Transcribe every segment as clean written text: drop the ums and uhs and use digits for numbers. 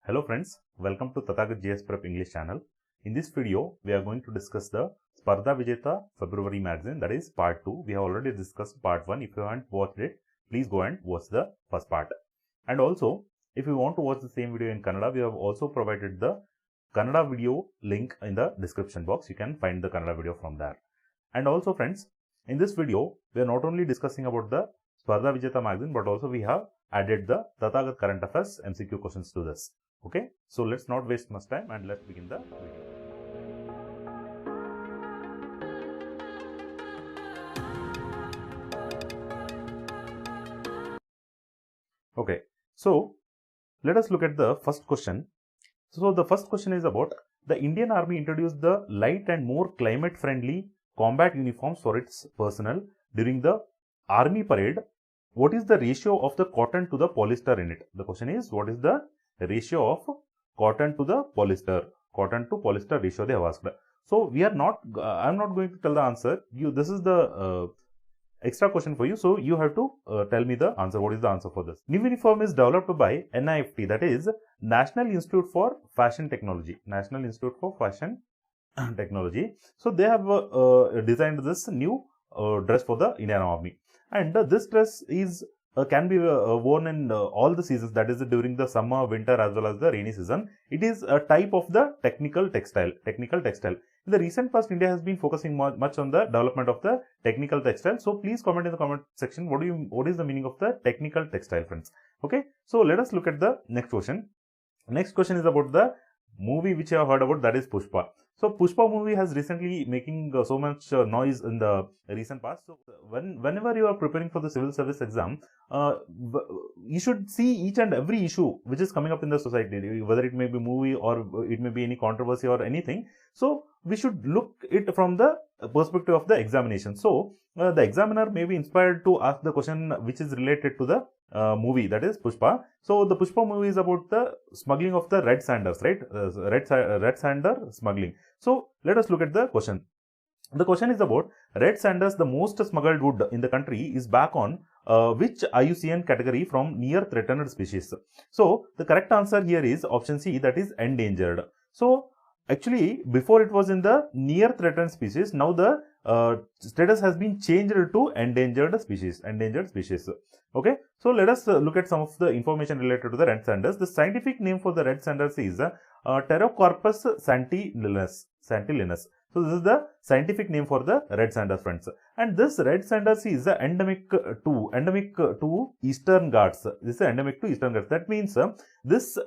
Hello friends, welcome to Tathagat GS Prep English channel. In this video, we are going to discuss the Spardha Vijetha February magazine, that is part 2. We have already discussed part 1. If you haven't watched it, please go and watch the first part. And also, if you want to watch the same video in Kannada, we have also provided the Kannada video link in the description box. You can find the Kannada video from there. And also friends, in this video, we are not only discussing about the Spardha Vijetha magazine, but also we have added the Tathagat current affairs MCQ questions to this. Okay, so let's not waste much time and let's begin the video. Okay, so let us look at the first question. So the first question is about the Indian Army introduced the light and more climate friendly combat uniforms for its personnel during the Army parade. What is the ratio of the cotton to the polyester in it? The question is, what is the ratio of cotton to the polyester? Cotton to polyester ratio they have asked. So we are not, I am not going to tell the answer. This is the extra question for you. So you have to tell me the answer. What is the answer for this? New uniform is developed by NIFT, that is National Institute for Fashion Technology. National Institute for Fashion Technology. So they have designed this new dress for the Indian Army. And this dress is can be worn in all the seasons, that is during the summer, winter as well as the rainy season. It is a type of the technical textile. In the recent past, India has been focusing much on the development of the technical textile. So please comment in the comment section what is the meaning of the technical textile, friends. Okay, so let us look at the next question. Next question is about the movie which you have heard about, that is Pushpa. So Pushpa movie has recently making so much noise in the recent past. So whenever you are preparing for the civil service exam, you should see each and every issue which is coming up in the society, whether it may be movie or it may be any controversy or anything. So we should look it from the perspective of the examination. So the examiner may be inspired to ask the question which is related to the movie, that is Pushpa. So the Pushpa movie is about the smuggling of the red sanders, right? Red sander smuggling. So let us look at the question. The question is about red sanders, the most smuggled wood in the country, is back on which IUCN category from near threatened species. So the correct answer here is option C, that is endangered. So actually before it was in the near threatened species, now the status has been changed to endangered species. Okay, so let us look at some of the information related to the red sanders. The scientific name for the red sanders is Pterocarpus santilinus. So this is the scientific name for the red sanders, friends. And this red sanders is endemic to Eastern Ghats. This is endemic to Eastern Ghats. That means this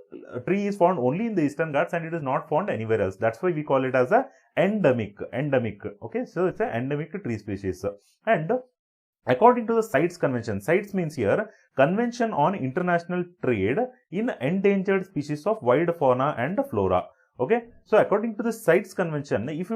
tree is found only in the Eastern Ghats and it is not found anywhere else. That's why we call it as a endemic. Okay, so it's an endemic tree species. And according to the CITES convention, CITES means here Convention on International Trade in Endangered Species of Wild Fauna and Flora. Okay, so according to the CITES convention, if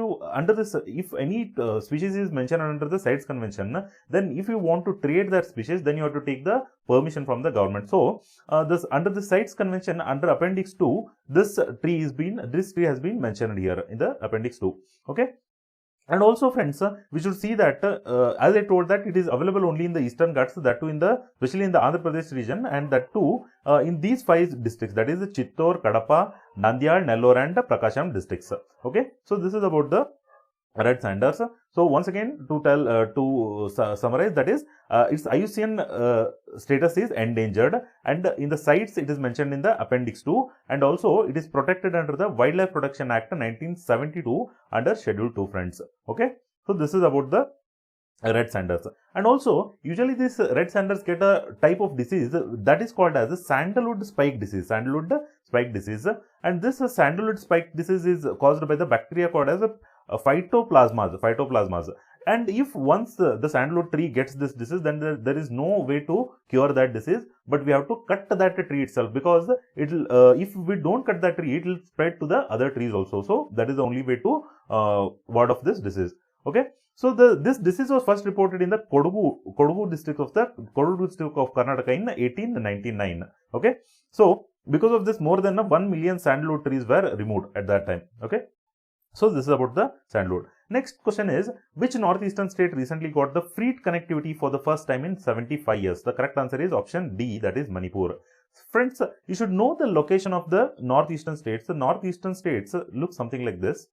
any species is mentioned under the CITES convention, then if you want to trade that species, then you have to take the permission from the government. So under the CITES convention, under appendix 2, this tree has been mentioned here in the appendix 2. Okay. And also friends, we should see that as I told that it is available only in the Eastern Ghats, that too especially in the Andhra Pradesh region, and that too in these 5 districts, that is Chittor, Kadapa, Nandyal, Nellore and Prakasham districts. Okay, so this is about the red sanders. So once again to summarize, that is its IUCN status is endangered, and in the CITES it is mentioned in the appendix 2, and also it is protected under the Wildlife Protection Act 1972 under Schedule 2, friends. Okay, so this is about the red sanders. And also usually these red sanders get a type of disease that is called as a sandalwood spike disease. And this sandalwood spike disease is caused by the bacteria called as a phytoplasmas. And if once the sandalwood tree gets this disease, then there is no way to cure that disease, but we have to cut that tree itself, because if we don't cut that tree, it will spread to the other trees also. So that is the only way to ward off this disease. Okay, so this disease was first reported in the Kodagu district of Karnataka in 1899. Okay, so because of this, more than 1 million sandalwood trees were removed at that time. Okay, so this is about the sandalwood. Next question is, which northeastern state recently got the freed connectivity for the first time in 75 years? The correct answer is option D, that is Manipur. Friends, you should know the location of the northeastern states. The northeastern states look something like this.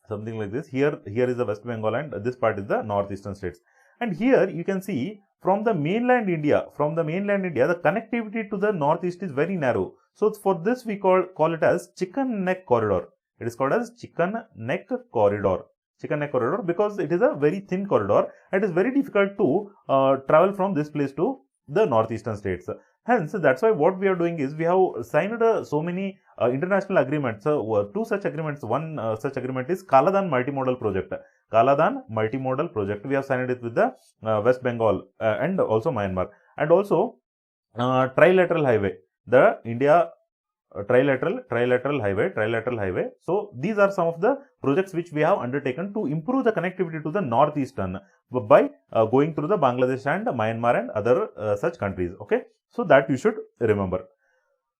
Here is the West Bengal, and this part is the northeastern states. And here you can see from the mainland India, the connectivity to the northeast is very narrow. So for this we call it as chicken neck corridor. It is called as chicken neck corridor. Chicken neck corridor because it is a very thin corridor. It is very difficult to travel from this place to the northeastern states. Hence, that's why what we are doing is we have signed so many international agreements. Two such agreements. One such agreement is Kaladan Multimodal Project. Kaladan Multimodal Project. We have signed it with the West Bengal and also Myanmar. And also Trilateral Highway. The India trilateral highway. So these are some of the projects which we have undertaken to improve the connectivity to the northeastern by going through the Bangladesh and Myanmar and other such countries. Okay, so that you should remember.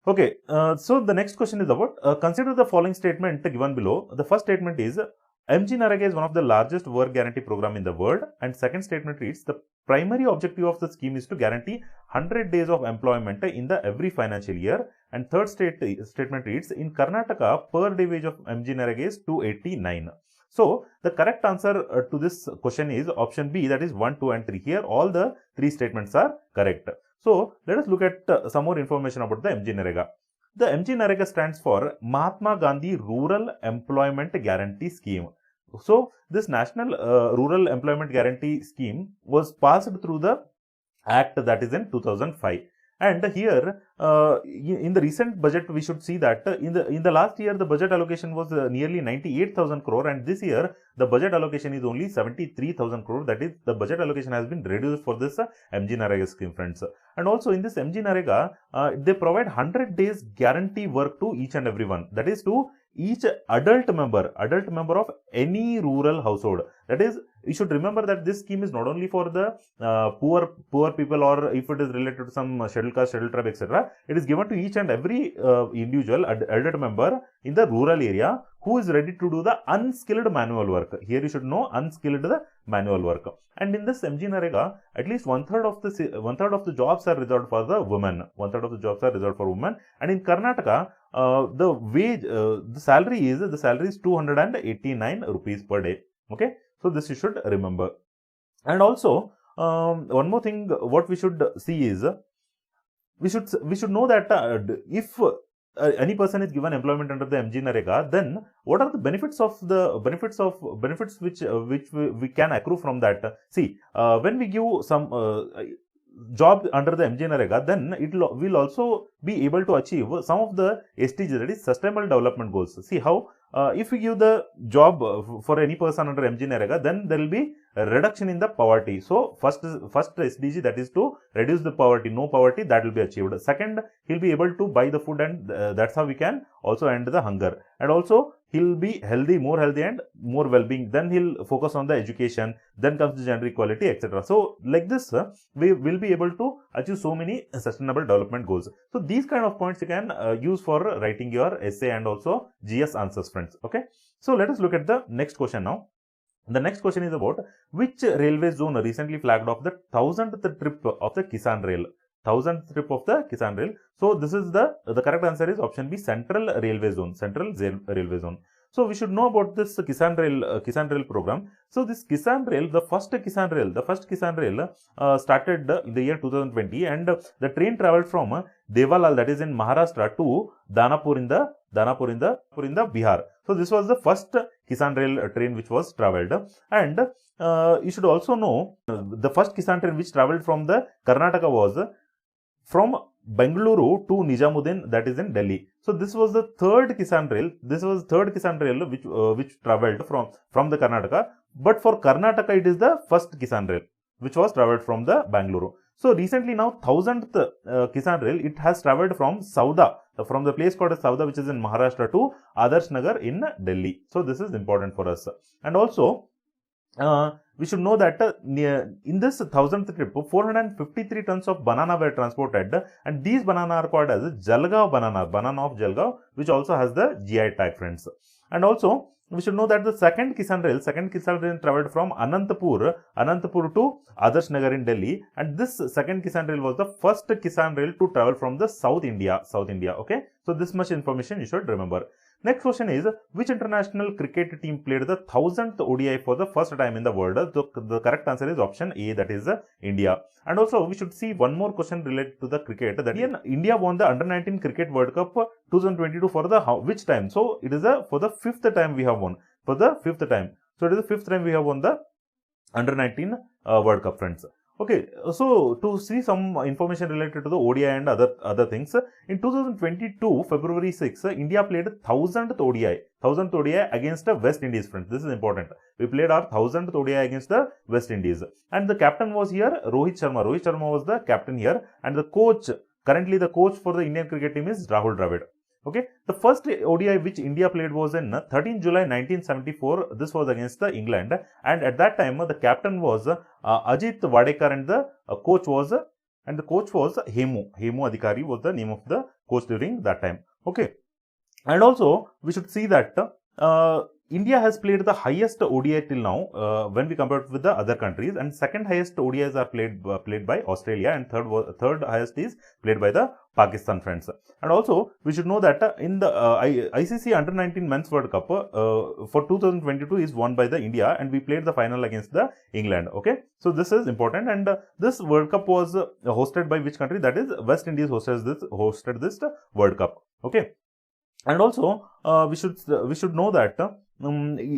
Okay, so the next question is about consider the following statement given below. The first statement is MGNREGA is one of the largest work guarantee program in the world, and second statement reads the primary objective of the scheme is to guarantee 100 days of employment in the every financial year, and third statement reads in Karnataka per day wage of MGNREGA is 289. So the correct answer to this question is option B, that is 1, 2 and 3. Here all the three statements are correct. So let us look at some more information about the MGNREGA. The MGNREGA stands for Mahatma Gandhi Rural Employment Guarantee Scheme. So this National Rural Employment Guarantee Scheme was passed through the Act, that is in 2005. And here in the recent budget we should see that in the last year the budget allocation was nearly 98,000 crore, and this year the budget allocation is only 73,000 crore. That is, the budget allocation has been reduced for this MGNREGA scheme, friends. And also in this MGNREGA they provide 100 days guarantee work to each and everyone, that is to each adult member of any rural household. That is, you should remember that this scheme is not only for the poor people, or if it is related to some scheduled caste, scheduled tribe, etc. It is given to each and every individual adult member in the rural area who is ready to do the unskilled manual work. Here you should know unskilled manual work. And in this MGNREGA, at least one third of the jobs are reserved for the women. And in Karnataka, the salary is 289 rupees per day. Okay, so this you should remember. And also one more thing, what we should see is we should know that if any person is given employment under the MGNREGA, then what are the benefits which we can accrue from that? See, when we give some job under the MGNREGA, then it will also be able to achieve some of the SDGs, that is Sustainable Development Goals. See how if we give the job for any person under MGNREGA, then there will be a reduction in the poverty. So first SDG, that is to reduce the poverty, no poverty, that will be achieved. Second, he'll be able to buy the food, and that's how we can also end the hunger. And also he'll be more healthy and more well-being. Then he'll focus on the education. Then comes the gender equality, etc. So like this, we will be able to achieve so many sustainable development goals. So these kind of points you can use for writing your essay and also GS answers, friends. Okay. So let us look at the next question now. The next question is about which railway zone recently flagged off the 1000th trip of the Kisan Rail. 1000th trip of the Kisan Rail. So this is the correct answer is option B, Central Railway Zone. So we should know about this Kisan Rail program. So this Kisan Rail, the first Kisan Rail started in the year 2020, and the train travelled from Devalal, that is in Maharashtra, to Danapur in the Bihar. So this was the first Kisan Rail train which was travelled. And you should also know the first Kisan train which travelled from the Karnataka was from Bengaluru to Nijamuddin, that is in Delhi. So this was the third Kisan Rail which travelled from the Karnataka. But for Karnataka, it is the first Kisan Rail which was travelled from the Bengaluru. So recently now 1000th Kisan Rail, it has travelled from Sauda, from the place called Sauda, which is in Maharashtra, to Adarsh Nagar in Delhi. So this is important for us. And also we should know that in this 1000th trip, 453 tons of banana were transported, and these banana are called as Jalgaon banana of Jalgaon, which also has the GI tag, friends. And also we should know that the second Kisan Rail traveled from Anantapur to Adarsh Nagar in Delhi, and this second Kisan Rail was the first Kisan Rail to travel from the South India. Okay, so this much information you should remember. Next question is, which international cricket team played the 1000th ODI for the first time in the world? The correct answer is option A, that is India. And also we should see one more question related to the cricket, that India won the Under-19 Cricket World Cup 2022 for the which time? So it is for the 5th time we have won. For the 5th time. So it is the 5th time we have won the Under-19 World Cup, friends. Okay, so to see some information related to the ODI and other things, in 2022 February 6, India played 1000th ODI against the West Indies, friends. This is important. We played our 1000th ODI against the West Indies, and the captain was here Rohit Sharma. Rohit Sharma was the captain here, and the coach, currently the coach for the Indian cricket team is Rahul Dravid. Okay, the first ODI which India played was in 13 July 1974. This was against the England, and at that time the captain was Ajit Wadekar, and the coach was Hemu Adhikari was the name of the coach during that time. Okay, and also we should see that India has played the highest ODI till now when we compare it with the other countries, and second highest ODIs are played by Australia, and third highest is played by the Pakistan, friends. And also we should know that in the ICC Under-19 Men's World Cup for 2022 is won by the India, and we played the final against the England. Okay, so this is important, and this World Cup was hosted by which country? That is West Indies hosted this World Cup. Okay, and also we should know that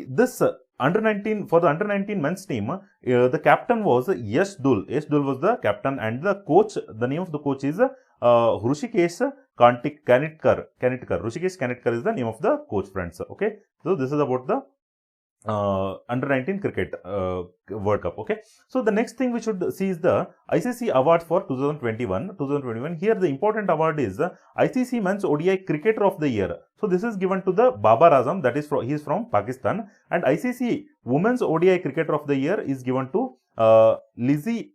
this Under-19 for the Under-19 men's team, the captain was Yash Dul. Yash Dul was the captain, and the coach, the name of the coach is Hrishikesh Kanitkar. Hrishikesh Kanitkar is the name of the coach, friends. Okay, so this is about the Under-19 Cricket World Cup. Okay, so the next thing we should see is the ICC Award for 2021. Here the important award is ICC Men's ODI Cricketer of the Year. So this is given to the Babar Azam, that is he is from Pakistan, and ICC Women's ODI Cricketer of the Year is given to Lizzie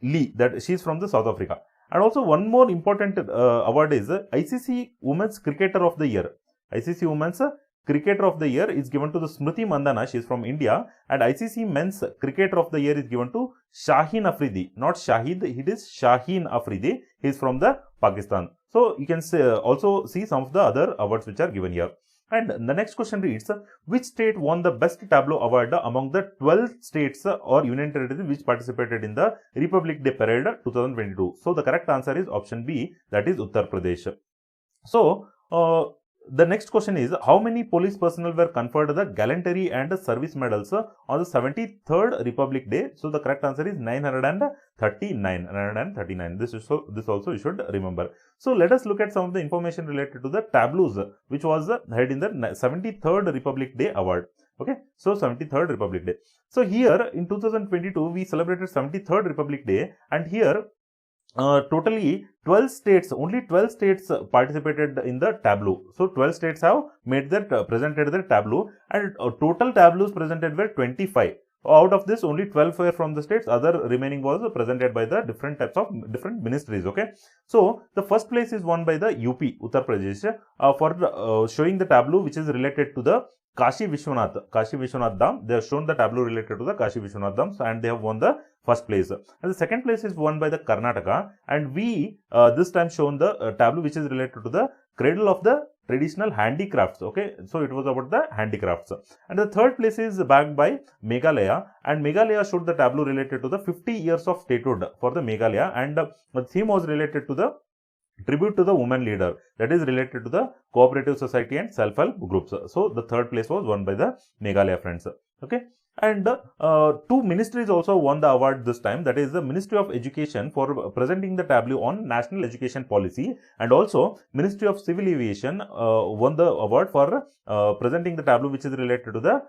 Lee, that she is from the South Africa. And also one more important award is ICC Women's Cricketer of the Year. ICC Women's Cricketer of the Year is given to the Smriti Mandhana, she is from India, and ICC Men's Cricketer of the Year is given to Shaheen Afridi, not Shahid, it is Shaheen Afridi, he is from the Pakistan. So you can also see some of the other awards which are given here. And the next question reads, which state won the best tableau award among the 12 states or union territories which participated in the Republic Day Parade 2022? So the correct answer is option B, that is Uttar Pradesh. So the next question is, how many police personnel were conferred the gallantry and service medals on the 73rd Republic Day? So the correct answer is 939. This also you should remember. So let us look at some of the information related to the tableaus which was held in the 73rd Republic Day award. Okay, so 73rd Republic Day. So here in 2022 we celebrated 73rd Republic Day, and here totally 12 states, only 12 states participated in the tableau. So 12 states have made presented their tableau, and total tableaus presented were 25. Out of this, only 12 were from the states, other remaining was presented by the different ministries. Okay, so the first place is won by the UP, Uttar Pradesh, for showing the tableau which is related to the Kashi Vishwanath Dham. They have shown the tableau related to the Kashi Vishwanath Dham, and they have won the first place. And the second place is won by the Karnataka, and we this time shown the tableau which is related to the cradle of the traditional handicrafts. Okay, so it was about the handicrafts. And the third place is backed by Meghalaya, and Meghalaya showed the tableau related to the 50 years of statehood for the Meghalaya, and the theme was related to the tribute to the woman leader, that is related to the cooperative society and self-help groups. So the third place was won by the Meghalaya, friends. Okay, and two ministries also won the award this time, that is the Ministry of Education for presenting the tableau on national education policy, and also Ministry of Civil Aviation won the award for presenting the tableau which is related to the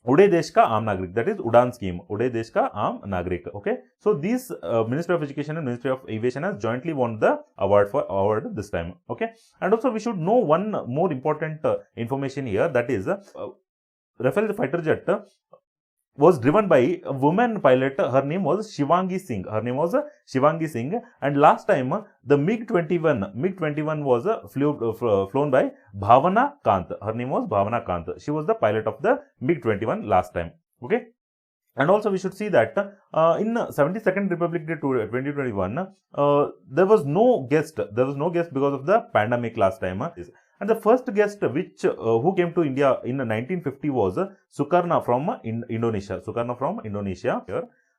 Uday Desh Ka Aam Nagrik, that is Udan scheme, Uday Desh Ka Aam Nagrik. Okay, so these Ministry of Education and Ministry of Aviation has jointly won the award this time. Okay, and also we should know one more important information here, that is Rafale fighter jet was driven by a woman pilot. Her name was Shivangi Singh. Her name was Shivangi Singh. And last time the MiG-21 was flown by Bhavana Kant. Her name was Bhavana Kant. She was the pilot of the MiG-21 last time. Okay. And also we should see that in 72nd Republic Day 2021, there was no guest. There was no guest because of the pandemic last time. And the first guest who came to India in 1950 was Sukarna from Indonesia. Sukarna from Indonesia.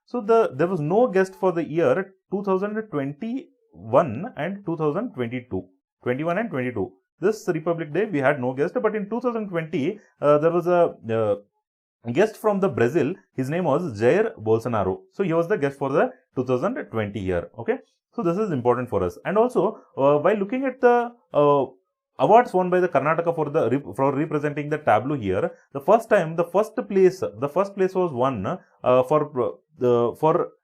So there was no guest for the year 2021 and 2022. 21 and 22. This Republic Day we had no guest, but in 2020 there was a guest from the Brazil. His name was Jair Bolsonaro. So he was the guest for the 2020 year. Okay. So this is important for us. And also by looking at the awards won by the Karnataka for representing the tableau here, the first place was won for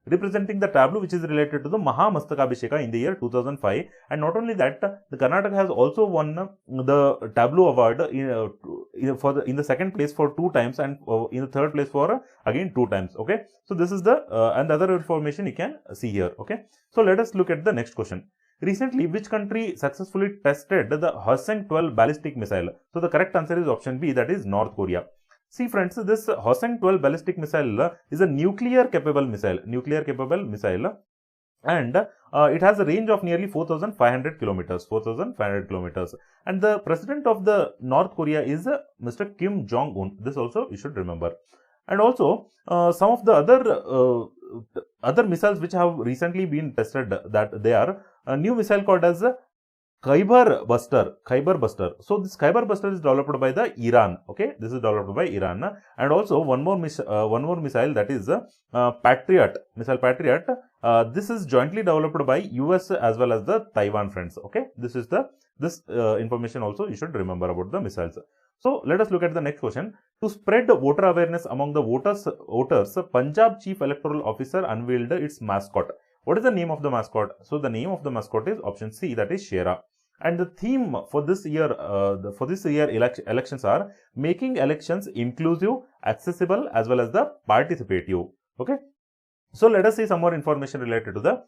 representing the tableau which is related to the Mahamastakabhisheka in the year 2005. And not only that, the Karnataka has also won the tableau award in the second place for 2 times, and in the third place for again 2 times. Okay, so this is the and the other information you can see here. Okay, so let us look at the next question. Recently, which country successfully tested the Hwaseng-12 ballistic missile? So the correct answer is option B, that is North Korea. See friends, this Hwaseng-12 ballistic missile is a nuclear capable missile, and it has a range of nearly 4,500 kilometers. And the president of the North Korea is Mr. Kim Jong-un. This also you should remember. And also some of the other missiles which have recently been tested, that they are a new missile called as Khyber Buster. So this Khyber Buster is developed by the Iran. Okay, this is developed by Iran. And also one more missile, that is Patriot. This is jointly developed by US as well as the Taiwan, friends. Okay, this information also you should remember about the missiles. So let us look at the next question. To spread voter awareness among the voters, Punjab Chief Electoral Officer unveiled its mascot. What is the name of the mascot? So the name of the mascot is option C, that is Shera. And the theme for this year, elections are making elections inclusive, accessible, as well as the participative. Okay. So let us see some more information related to the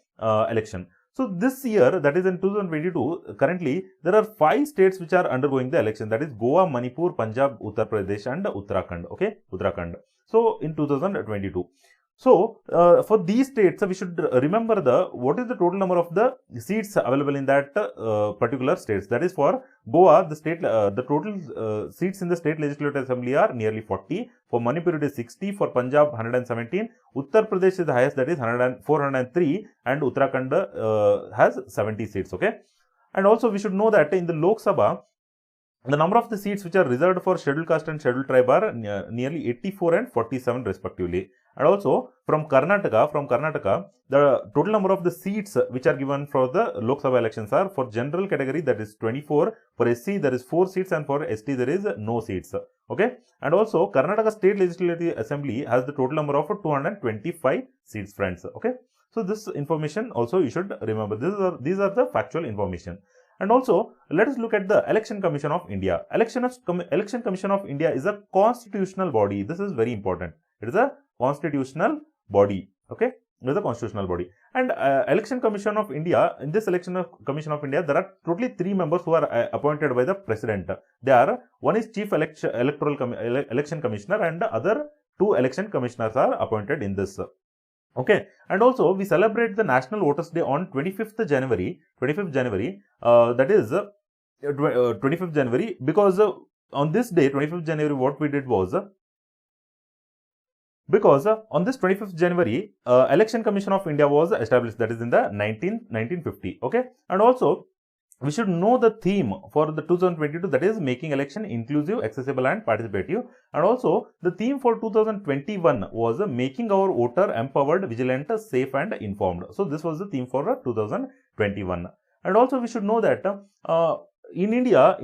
election. So this year, that is in 2022, currently there are 5 states which are undergoing the election. That is Goa, Manipur, Punjab, Uttar Pradesh, and Uttarakhand. Okay, Uttarakhand. So in 2022. So for these states, we should remember what is the total number of the seats available in that particular states. That is for Goa, the total seats in the state legislative assembly are nearly 40. For Manipur it is 60. For Punjab 117. Uttar Pradesh is the highest, that is 403, and Uttarakhand has 70 seats. Okay, and also we should know that in the Lok Sabha, the number of the seats which are reserved for scheduled caste and scheduled tribe are nearly 84 and 47 respectively. And also from Karnataka, the total number of the seats which are given for the Lok Sabha elections are for general category, that is 24, for SC there is 4 seats, and for ST there is no seats. Okay, and also Karnataka State Legislative Assembly has the total number of 225 seats, friends. Okay, so this information also you should remember. These are the factual information. And also, let us look at the Election Commission of India. Election Commission of India is a constitutional body. This is very important. It is a constitutional body. Okay, it is a constitutional body. And Election Commission of India, in this Election Commission of India, there are totally 3 members who are appointed by the President. They are, one is Chief Election Commissioner, and the other 2 election commissioners are appointed in this. Okay, and also we celebrate the National Voters Day on 25th January, that is 25th January, because on this day, 25th January, what we did was, because on this 25th January, Election Commission of India was established, that is in the 1950. Okay, and also we should know the theme for the 2022, that is making election inclusive, accessible, and participative. And also the theme for 2021 was making our voter empowered, vigilant, safe, and informed. So this was the theme for 2021. And also we should know that in India,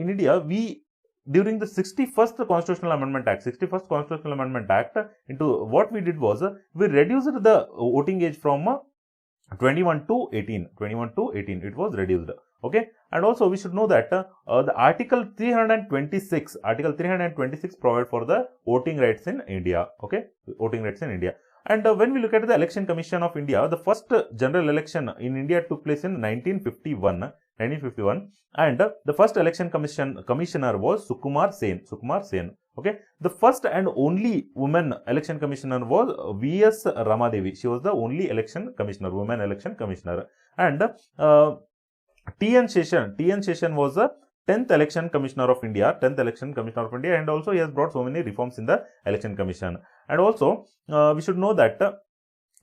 we, during the 61st Constitutional Amendment Act, into what we did was, we reduced the voting age from 21 to 18. It was reduced. Okay, and also we should know that the Article 326 provide for the voting rights in India. Okay, voting rights in India. And when we look at the Election Commission of India, the first general election in India took place in 1951, and the first election commissioner was Sukumar Sen. Okay, the first and only woman election commissioner was V.S. Ramadevi. She was the only women election commissioner. And T.N. Seshan was the 10th election commissioner of India, and also he has brought so many reforms in the election commission. And also we should know that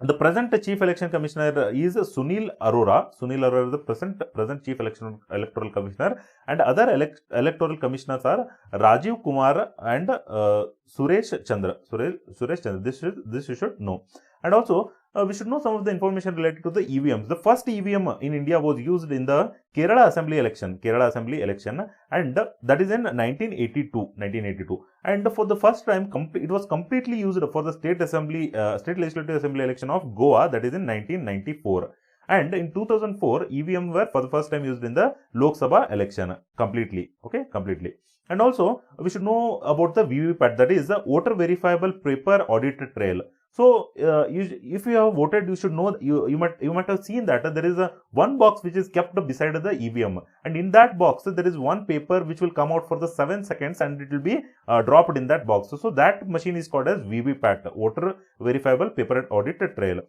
the present chief election commissioner is Sunil Arora. Is the present chief electoral commissioner, and other electoral commissioners are Rajiv Kumar and Suresh Chandra. This you should know. And also we should know some of the information related to the EVMs. The first EVM in India was used in the Kerala Assembly election, and that is in 1982. And for the first time, it was completely used for the state legislative assembly election of Goa, that is in 1994. And in 2004, EVM were for the first time used in the Lok Sabha election completely. And also we should know about the VVPAT, that is the voter verifiable paper audit trail. So if you have voted, you should know, you might have seen that there is one box which is kept beside the EVM, and in that box there is one paper which will come out for the 7 seconds, and it will be dropped in that box. So that machine is called as VVPAT, voter verifiable paper audit trail.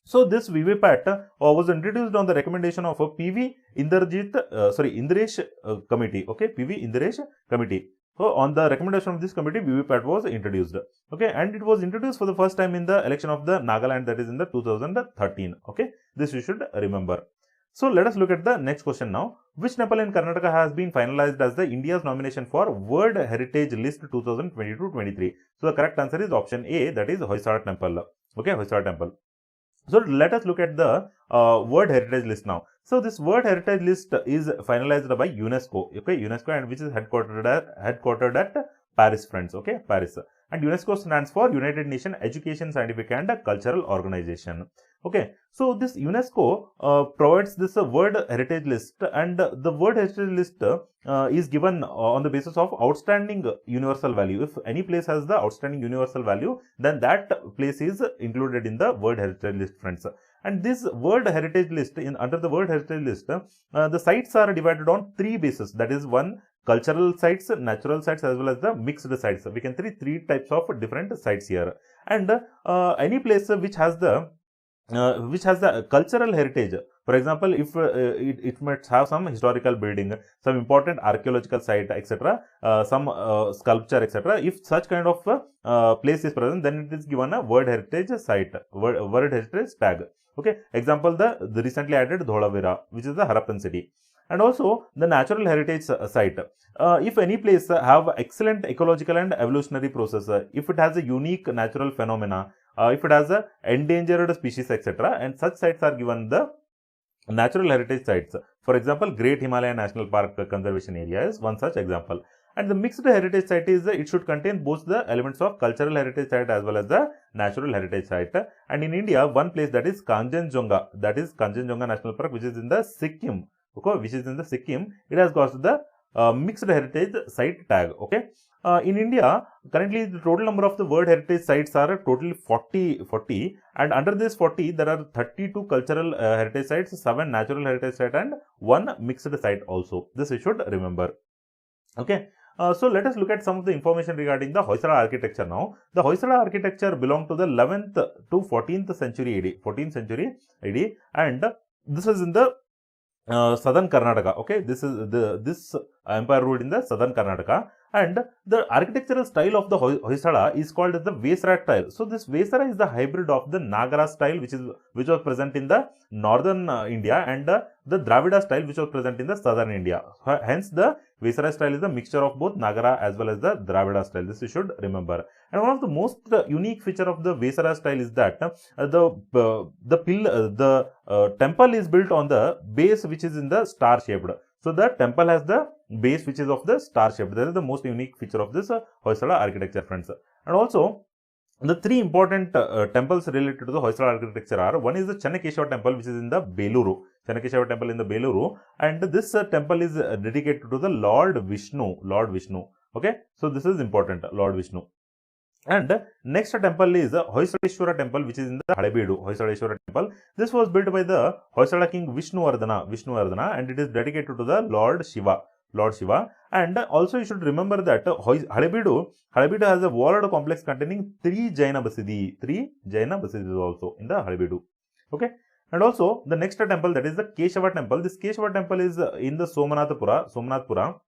So this VVPAT was introduced on the recommendation of a PV Indiresh committee. Okay, PV Indiresh committee. So on the recommendation of this committee, VVPAT was introduced. Okay, and it was introduced for the first time in the election of the Nagaland, that is in the 2013. Okay, this you should remember. So let us look at the next question now. Which temple in Karnataka has been finalized as the India's nomination for World Heritage List 2022-23? So the correct answer is option A, that is Hoysala Temple. Okay, Hoysala Temple. So let us look at the World Heritage List now. So this World Heritage List is finalized by UNESCO. Okay, UNESCO, and which is headquartered at Paris, friends. Okay, Paris. And UNESCO stands for United Nations Education, Scientific and Cultural Organization. Okay, so this UNESCO provides this World Heritage List, and the World Heritage List is given on the basis of outstanding universal value. If any place has the outstanding universal value, then that place is included in the World Heritage List, friends. And this World Heritage List, under the World Heritage List, the sites are divided on 3 bases. That is, one, cultural sites, natural sites, as well as the mixed sites. We can see 3 types of different sites here. And any place which has the cultural heritage, for example, if it might have some historical building, some important archaeological site, etc., some sculpture, etc. If such kind of place is present, then it is given a World Heritage site, World Heritage tag. Okay, example, the recently added Dholavira, which is the Harappan city. And also the natural heritage site. If any place have excellent ecological and evolutionary process, if it has a unique natural phenomena, if it has a endangered species, etc., and such sites are given the natural heritage sites. For example, Great Himalaya National Park Conservation Area is one such example. And the mixed heritage site is, it should contain both the elements of cultural heritage site as well as the natural heritage site. And in India, one place, that is Kanchenjunga, National Park, which is in the Sikkim. Okay, it has got the mixed heritage site tag. Okay, in India, currently the total number of the World Heritage sites are totally 40, and under this 40 there are 32 cultural heritage sites, 7 natural heritage sites, and 1 mixed site also. This you should remember. Okay. So let us look at some of the information regarding the Hoysala architecture now. The Hoysala architecture belonged to the 11th to 14th century AD, and this is in the southern Karnataka. Okay, this empire ruled in the southern Karnataka, and the architectural style of the Hoysala is called as the Vesara style. So this Vesara is the hybrid of the Nagara style, which was present in the northern India, and the Dravida style, which was present in the southern India. Hence the Vesara style is the mixture of both Nagara as well as the Dravida style. This you should remember. And one of the most unique feature of the Vesara style is that the temple is built on the base which is in the star shaped. So the temple has the base which is of the star shaped. That is the most unique feature of this Hoysala architecture, friends. And also, the 3 important temples related to the Hoysala architecture are: one is the Chennakeshwar temple, which is in the Beluru. Channakeshava temple in the Beluru, and this temple is dedicated to the Lord Vishnu. Okay, so this is important, Lord Vishnu. And next temple is Hoysaleshwara temple, which is in the Halebeedu. Hoysaleshwara temple. This was built by the Hoysala king Vishnuvardhana, and it is dedicated to the Lord Shiva. And also you should remember that Halebeedu has a walled complex containing 3 Jaina Basidi. 3 Jaina Basidis also in the Halebeedu. Okay. And also the next temple, that is the Keshava temple. This Keshava temple is in the Somnathpura.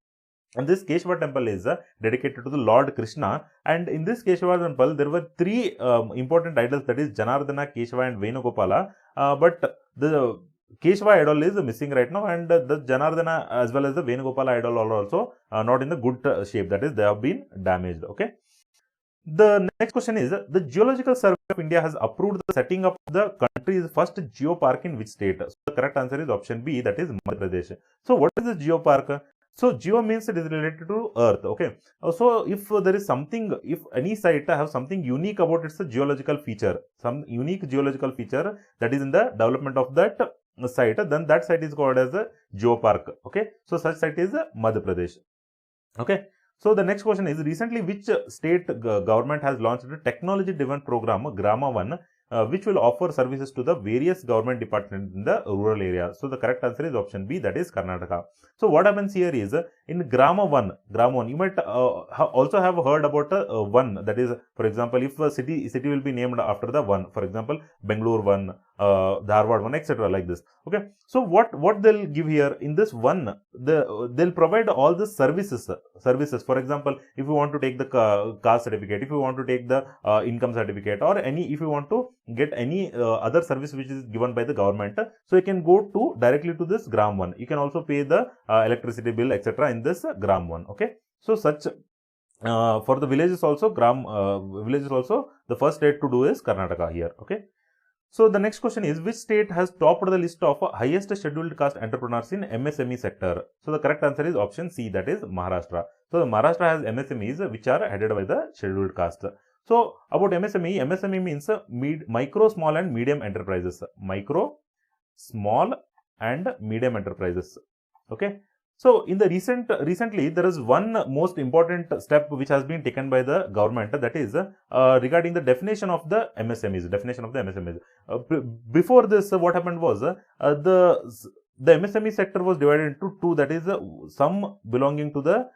And this Keshava temple is dedicated to the Lord Krishna. And in this Keshava temple, there were 3 important idols, that is Janardana, Keshava and Venugopala. But the Keshava idol is missing right now, and the Janardana as well as the Venugopala idol are also not in the good shape, that is they have been damaged. Okay. The next question is, the Geological Survey of India has approved the setting up the country's first geopark in which state? So the correct answer is option B, that is Madhya Pradesh. So what is the geopark? So geo means it is related to earth. Okay. So if there is something, if any site have something unique about its geological feature, some unique geological feature that is in the development of that site, then that site is called as a geopark. Okay. So such site is Madhya Pradesh. Okay. So the next question is, recently which state government has launched a technology driven program Grama 1, which will offer services to the various government departments in the rural area? So the correct answer is option B, that is Karnataka. So what happens here is, in Grama 1, you might also have heard about one, that is, for example, if a city will be named after the one, for example, Bangalore 1, Dharwad 1, etc. like this. Okay. So what they'll give here in this one, they'll provide all the services. For example, if you want to take the caste certificate, if you want to take the income certificate, or if you want to get any other service which is given by the government, so you can go directly to this Gram 1. You can also pay the electricity bill, etc. in this Gram 1. Okay. So such for the villages also, the first state to do is Karnataka here. Okay. So the next question is, which state has topped the list of highest scheduled caste entrepreneurs in MSME sector? So the correct answer is option C, that is Maharashtra. So Maharashtra has MSMEs which are headed by the scheduled caste. So about MSME means micro, small and medium enterprises. Micro, small and medium enterprises. Okay. So in the recently there is one most important step which has been taken by the government, that is regarding the definition of the MSMEs. Before this, what happened was the MSME sector was divided into 2, that is some belonging to the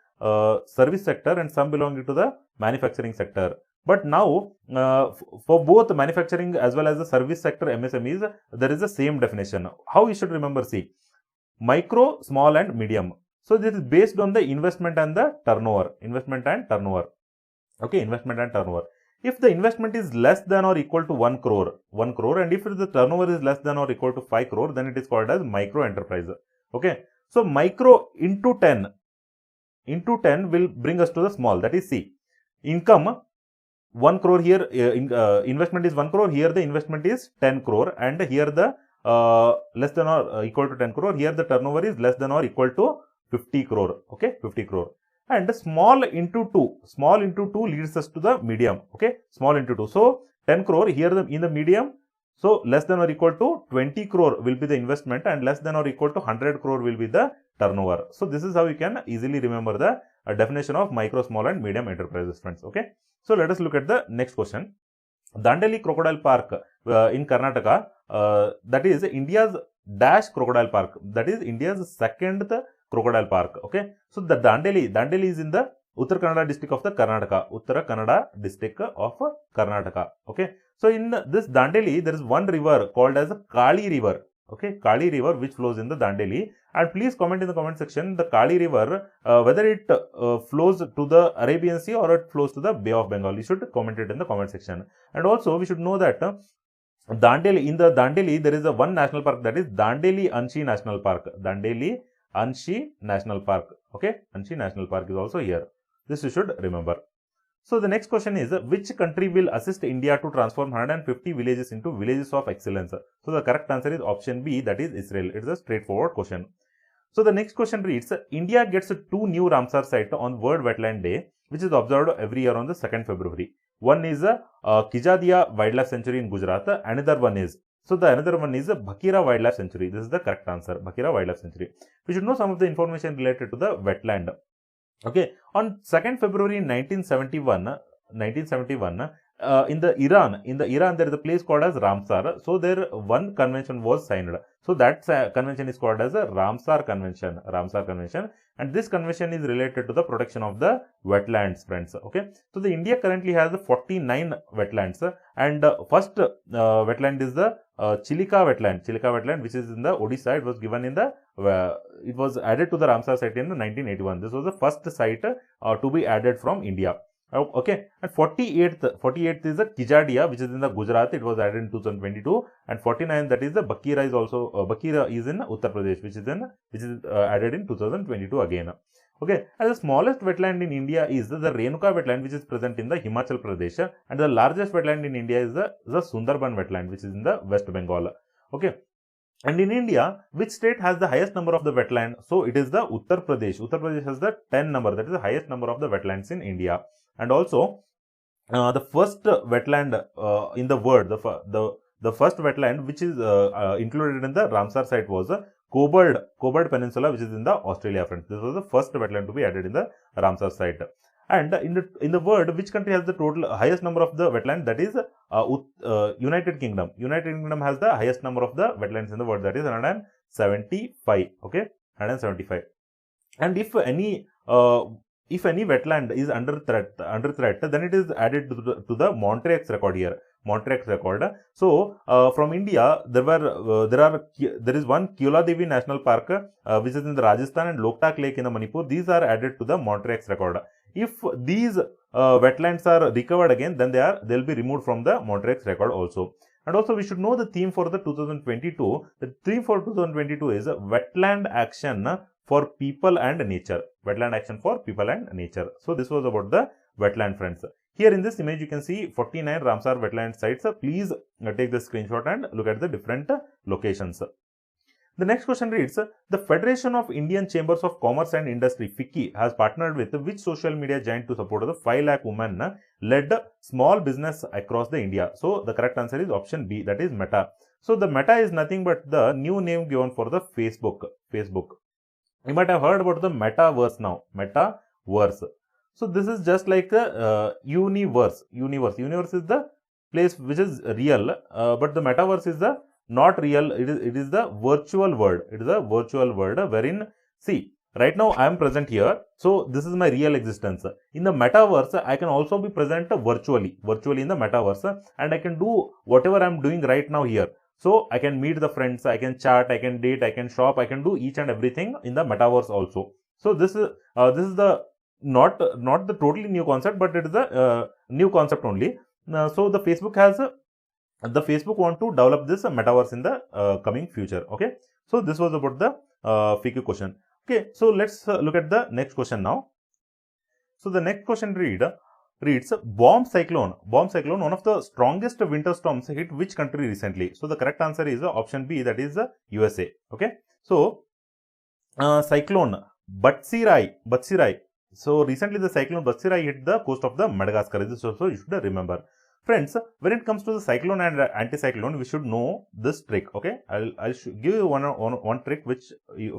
service sector and some belonging to the manufacturing sector. But now for both manufacturing as well as the service sector MSMEs, there is the same definition. How you should remember? See, micro, small and medium. So this is based on the investment and the turnover. Okay, investment and turnover. If the investment is less than or equal to 1 crore, and if the turnover is less than or equal to 5 crore, then it is called as micro enterprise. Okay. So micro into 10 will bring us to the small, that is C. Income 1 crore here, investment is 1 crore, here the investment is 10 crore, and here the less than or equal to 10 crore. Here the turnover is less than or equal to 50 crore. Okay, 50 crore. And small into 2 leads us to the medium. Okay, small into 2. So 10 crore here in the medium. So less than or equal to 20 crore will be the investment, and less than or equal to 100 crore will be the turnover. So this is how you can easily remember the definition of micro, small and medium enterprises, friends. Okay. So let us look at the next question. Dandeli Crocodile Park in Karnataka, that is India's dash crocodile park, that is India's second crocodile park. Okay. So the Dandeli is in the Uttara Kannada district of the Karnataka. Okay. So in this Dandeli, there is one river called as Kali River. Okay, Kali River, which flows in the Dandeli. And please comment in the comment section the Kali River, whether it flows to the Arabian Sea or it flows to the Bay of Bengal. You should comment it in the comment section. And also we should know that Dandeli, in the Dandeli, there is a one national park, that is Dandeli Anshi National Park. Dandeli Anshi National Park. Okay, Anshi National Park is also here. This you should remember. So the next question is, which country will assist India to transform 150 villages into villages of excellence? So the correct answer is option B, that is Israel. It is a straightforward question. So the next question reads, India gets 2 new Ramsar sites on World Wetland Day, which is observed every year on the 2nd February. One is Kijadia Wildlife Sanctuary in Gujarat. Another one is So the another one is Bhakira Wildlife Sanctuary. This is the correct answer. Bhakira Wildlife Sanctuary. We should know some of the information related to the wetland. Okay, on 2nd February 1971, in the Iran there is a place called as Ramsar. So there one convention was signed. So that convention is called as a Ramsar Convention. And this convention is related to the protection of the wetlands, friends. Okay, so the India currently has 49 wetlands, and first wetland is the Chilika wetland, which is in the Odisha. It was given in the it was added to the Ramsar site in 1981. This was the first site to be added from India. Okay, and 48th is the Kijadia, which is in the Gujarat. It was added in 2022, and 49th, that is the Bakira, is also Bakira is in Uttar Pradesh, which is added in 2022 again. Okay, and the smallest wetland in India is the Renuka wetland, which is present in the Himachal Pradesh, and the largest wetland in India is the Sundarban wetland, which is in the West Bengal. Okay. And in India, which state has the highest number of the wetland? So it is the Uttar Pradesh. Uttar Pradesh has the 10 number. That is the highest number of the wetlands in India. And also, the first wetland in the world, the first wetland which is included in the Ramsar site was the Cobourg Peninsula, which is in the Australia, friends. This was the first wetland to be added in the Ramsar site. And in the world, which country has the total highest number of the wetland? That is United Kingdom. United Kingdom has the highest number of the wetlands in the world. That is 175. Okay, 175. And if any wetland is under threat, then it is added to the Montreux record here. Montreux record. So from India, there is one Kyola Devi National Park, which is in the Rajasthan, and Loktak Lake in the Manipur. These are added to the Montreux record. If these wetlands are recovered again, then they will be removed from the Montreux record also. And also, we should know the theme for the 2022. The theme for 2022 is wetland action for people and nature. Wetland action for people and nature. So this was about the wetland, friends. Here in this image, you can see 49 Ramsar wetland sites. Please take the screenshot and look at the different locations. The next question reads, the Federation of Indian Chambers of Commerce and Industry, FICCI, has partnered with which social media giant to support the 5 lakh women-led small business across the India? So the correct answer is option B, that is Meta. So the Meta is nothing but the new name given for the Facebook. You might have heard about the Metaverse now. Metaverse. So this is just like a universe. Universe is the place which is real, but the Metaverse is the not real. It is the virtual world. It is a virtual world wherein, see, right now I am present here. So this is my real existence. In the Metaverse, I can also be present virtually in the Metaverse, and I can do whatever I am doing right now here. So I can meet the friends, I can chat, I can date, I can shop, I can do each and everything in the Metaverse also. So this is the not the totally new concept, but it is a new concept only. So the Facebook want to develop this Metaverse in the coming future. Okay, so this was about the FAQ question. Okay, so let's look at the next question now. So the next question reads bomb cyclone, one of the strongest winter storms hit which country recently? So the correct answer is option B, that is the USA. Okay, so cyclone Batsirai. So recently the cyclone Batsirai hit the coast of the Madagascar. This also you should remember. Friends, when it comes to the cyclone and anticyclone, we should know this trick. Okay, I'll give you one trick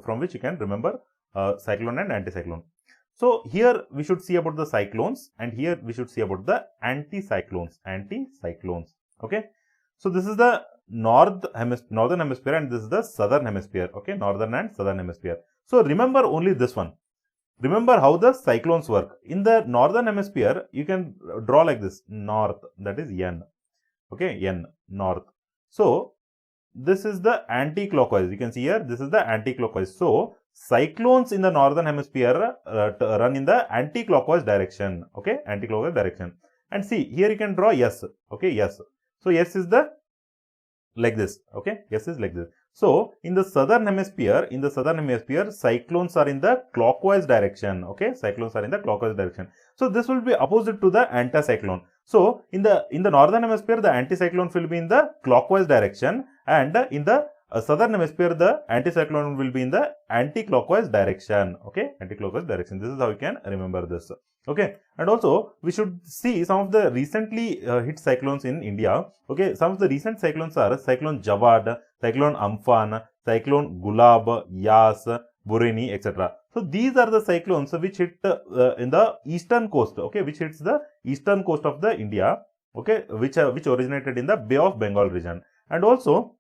from which you can remember cyclone and anticyclone. So here we should see about the cyclones, and here we should see about the anticyclones. Okay, so this is the northern hemisphere, and this is the southern hemisphere. Okay, northern and southern hemisphere. So remember only this one. Remember how the cyclones work. In the northern hemisphere, you can draw like this, north, that is N. Okay, N, north. So this is the anti-clockwise. You can see here, this is the anti-clockwise. So cyclones in the northern hemisphere run in the anti-clockwise direction. Okay, anti-clockwise direction. And see, here you can draw S. Okay, yes. So S is the like this. Okay, S is like this. So in the southern hemisphere, cyclones are in the clockwise direction. Okay, cyclones are in the clockwise direction. So this will be opposite to the anticyclone. So in the northern hemisphere, the anticyclone will be in the clockwise direction, and in the southern hemisphere, the anticyclone will be in the anti-clockwise direction. Okay, anti-clockwise direction. This is how you can remember this. Okay, and also we should see some of the recently hit cyclones in India. Okay, some of the recent cyclones are Cyclone Jawad, Cyclone Amphan, Cyclone Gulab, Yas, Bureni, etc. So these are the cyclones which hit in the eastern coast. Okay, which hits the eastern coast of the India. Okay, which originated in the Bay of Bengal region. And also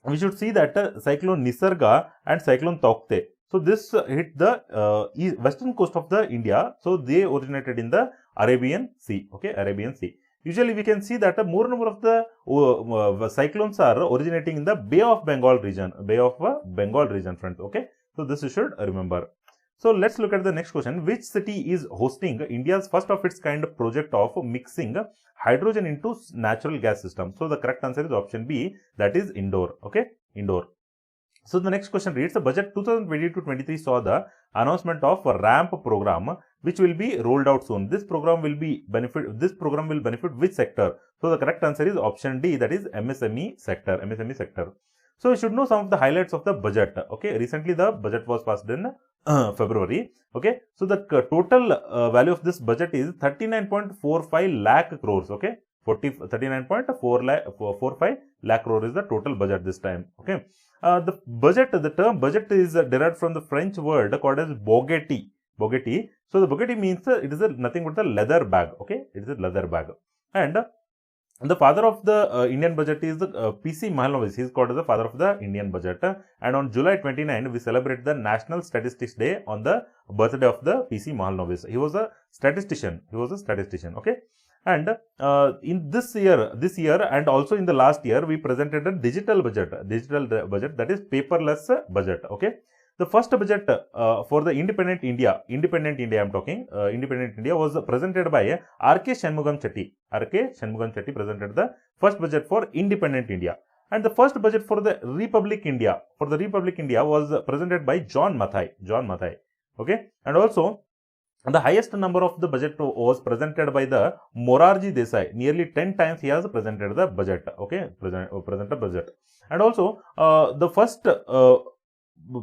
we should see that Cyclone Nisarga and Cyclone Taukte. So this hit the western coast of the India. So they originated in the Arabian Sea. Okay, Arabian Sea. Usually we can see that more number of the cyclones are originating in the Bay of Bengal region. Bay of Bengal region, friends. Okay, so this you should remember. So let's look at the next question. Which city is hosting India's first of its kind project of mixing hydrogen into natural gas system? So the correct answer is option B, that is Indore. Okay, Indore. So the next question reads, the budget 2022-23 saw the announcement of a RAMP program which will be rolled out soon. This program will benefit which sector? So the correct answer is option D, that is MSME sector. MSME sector. So you should know some of the highlights of the budget. Okay, recently the budget was passed in February. Okay, so the total value of this budget is 39.45 lakh crores. Okay, 39.45 lakh crore is the total budget this time. Okay, the term budget is derived from the French word called as bogetti. Bogetti. So the bogetti means it is nothing but the leather bag. Okay, it is a leather bag. And the father of the Indian budget is P.C. Mahalanobis. He is called as the father of the Indian budget. And on July 29, we celebrate the National Statistics Day on the birthday of the P.C. Mahalanobis. He was a statistician. Okay. And in this year and also in the last year, we presented a digital budget that is paperless budget. Okay. The first budget for the independent India I'm talking, independent India was presented by R.K. Shanmugam Chetty. R.K. Shanmugam Chetty presented the first budget for independent India. And the first budget for the Republic India, was presented by John Mathai. Okay. And also, the highest number of the budget was presented by the Morarji Desai. Nearly 10 times he has presented the budget. Okay. Presented budget. And also, the first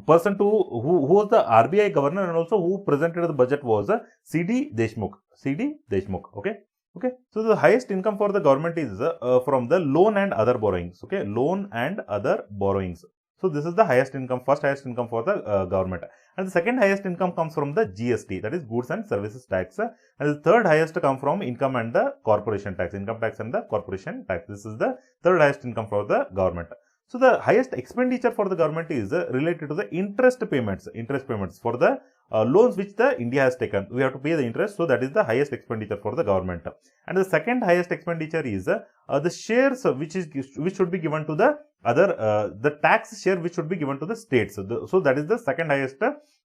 person who was the RBI governor and also who presented the budget was C.D. Deshmukh. Okay. So the highest income for the government is from the loan and other borrowings. Okay, loan and other borrowings. So this is the highest income, first highest income for the government. And the second highest income comes from the GST, that is goods and services tax. And the third highest come from income and the corporation tax, income tax and the corporation tax. This is the third highest income for the government. So the highest expenditure for the government is related to the interest payments for the loans which the India has taken. We have to pay the interest, so that is the highest expenditure for the government. And the second highest expenditure is the shares which should be given to the other the tax share which should be given to the states. So that is the second highest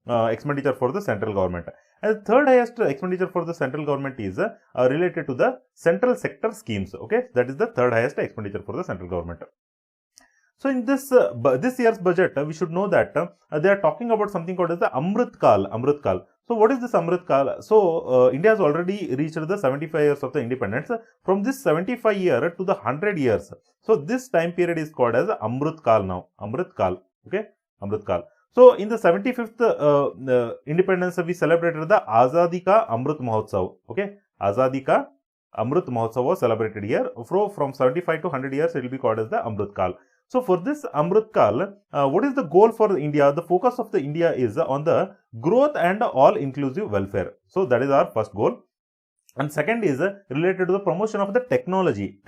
expenditure for the central government. And the third highest expenditure for the central government is related to the central sector schemes. Okay, that is the third highest expenditure for the central government. So in this year's budget, we should know that they are talking about something called as the Amrit Kal. So what is this Amrit Kal? So India has already reached the 75 years of the independence. From this 75 year to the 100 years. So this time period is called as Amrit Kal now. Amrit Kal. Okay, Amrit Kal. So in the 75th independence, we celebrated the Azadi Ka Amrit Mahotsav. Okay, Azadi Ka Amrit Mahotsav was celebrated here. From 75 to 100 years, it will be called as the Amrit Kal. So for this Amrit Kal, what is the goal for India? The focus of the India is on the growth and all-inclusive welfare. So that is our first goal. And second is related to the promotion of the technology,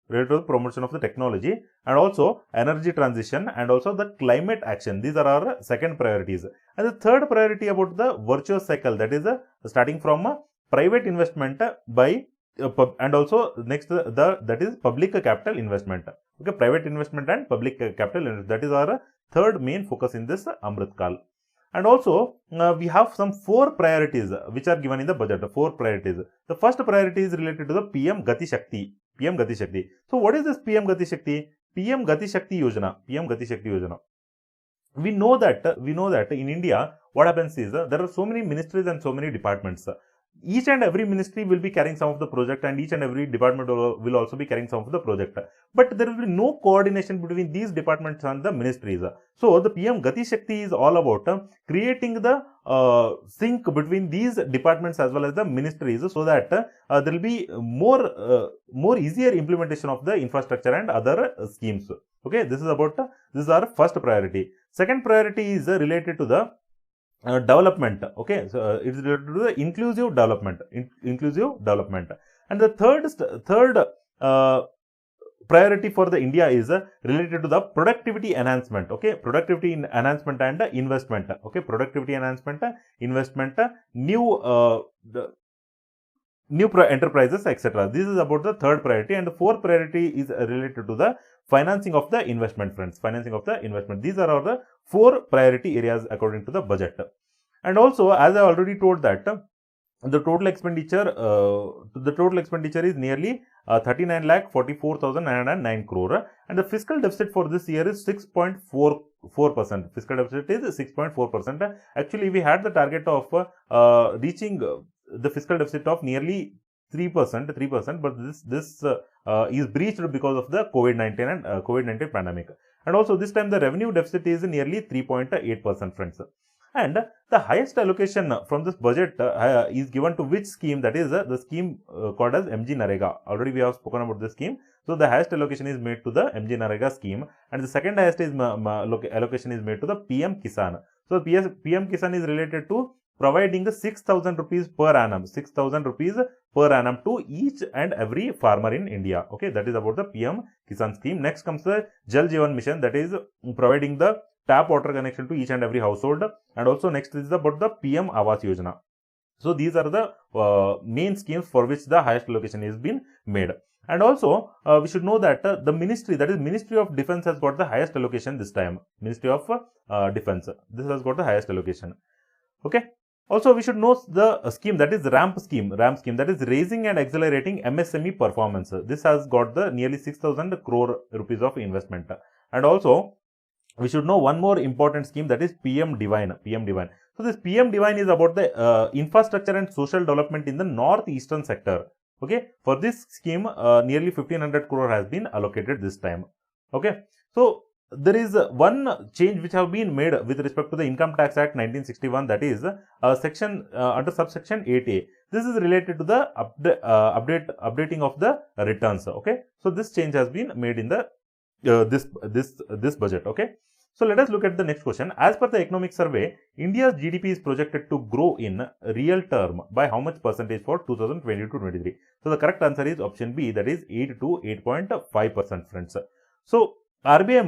related to the promotion of the technology, and also energy transition and also the climate action. These are our second priorities. And the third priority about the virtuous cycle, that is starting from private investment by and also next that is public capital investment. Okay, private investment and public capital investment. That is our third main focus in this Amrit Kal. And also we have some 4 priorities which are given in the budget. 4 priorities. The first priority is related to the PM Gati Shakti. So what is this PM Gati Shakti? PM Gati Shakti Yojana. We know that in India, what happens is there are so many ministries and so many departments. each and every ministry will be carrying some of the project, and each and every department will also be carrying some of the project. But there will be no coordination between these departments and the ministries. So the PM Gati Shakti is all about creating the sync between these departments as well as the ministries, so that there will be more easier implementation of the infrastructure and other schemes. Okay, this is about this is our first priority. Second priority is related to the development. Okay, so it is related to the inclusive development. And the third priority for the India is related to the productivity enhancement. Okay, productivity enhancement and investment. Okay, productivity enhancement, investment, new enterprises, etc. This is about the third priority. And the fourth priority is related to the financing of the investment, friends. Financing of the investment. These are the four priority areas according to the budget. And also, as I already told that the total expenditure is nearly 39,44,909 crore, and the fiscal deficit for this year is 6.44%. Fiscal deficit is 6.4%. Actually, we had the target of reaching the fiscal deficit of nearly 3%, but this is breached because of the COVID-19 and COVID-19 pandemic. And also this time the revenue deficit is nearly 3.8%, friends. And the highest allocation from this budget is given to which scheme? That is the scheme called as MG Narega. Already we have spoken about this scheme. So the highest allocation is made to the MG Narega scheme, and the second highest is allocation is made to the PM Kisan. So PM Kisan is related to providing the 6,000 rupees per annum, 6,000 rupees per annum to each and every farmer in India. Okay, that is about the PM Kisan scheme. Next comes the Jal Jeevan Mission, that is providing the tap water connection to each and every household. And also next is about the PM Awas Yojana. So these are the main schemes for which the highest allocation is been made. And also we should know that the ministry, that is Ministry of Defence, has got the highest allocation this time. Ministry of Defence, this has got the highest allocation. Okay. Also, we should know the scheme, that is RAM scheme, that is raising and accelerating MSME performance. This has got the nearly 6,000 crore rupees of investment. And also, we should know one more important scheme, that is PM Divine. So this PM Divine is about the infrastructure and social development in the northeastern sector. Okay, for this scheme, nearly 1,500 crore has been allocated this time. Okay, so there is one change which have been made with respect to the Income Tax Act 1961, that is section under subsection 8A. This is related to the updating of the returns. Okay, so this change has been made in the this budget. Okay, so let us look at the next question. As per the economic survey, India's GDP is projected to grow in real term by how much percentage for 2022-23? So the correct answer is option B, that is 8 to 8.5%, friends. So RBI's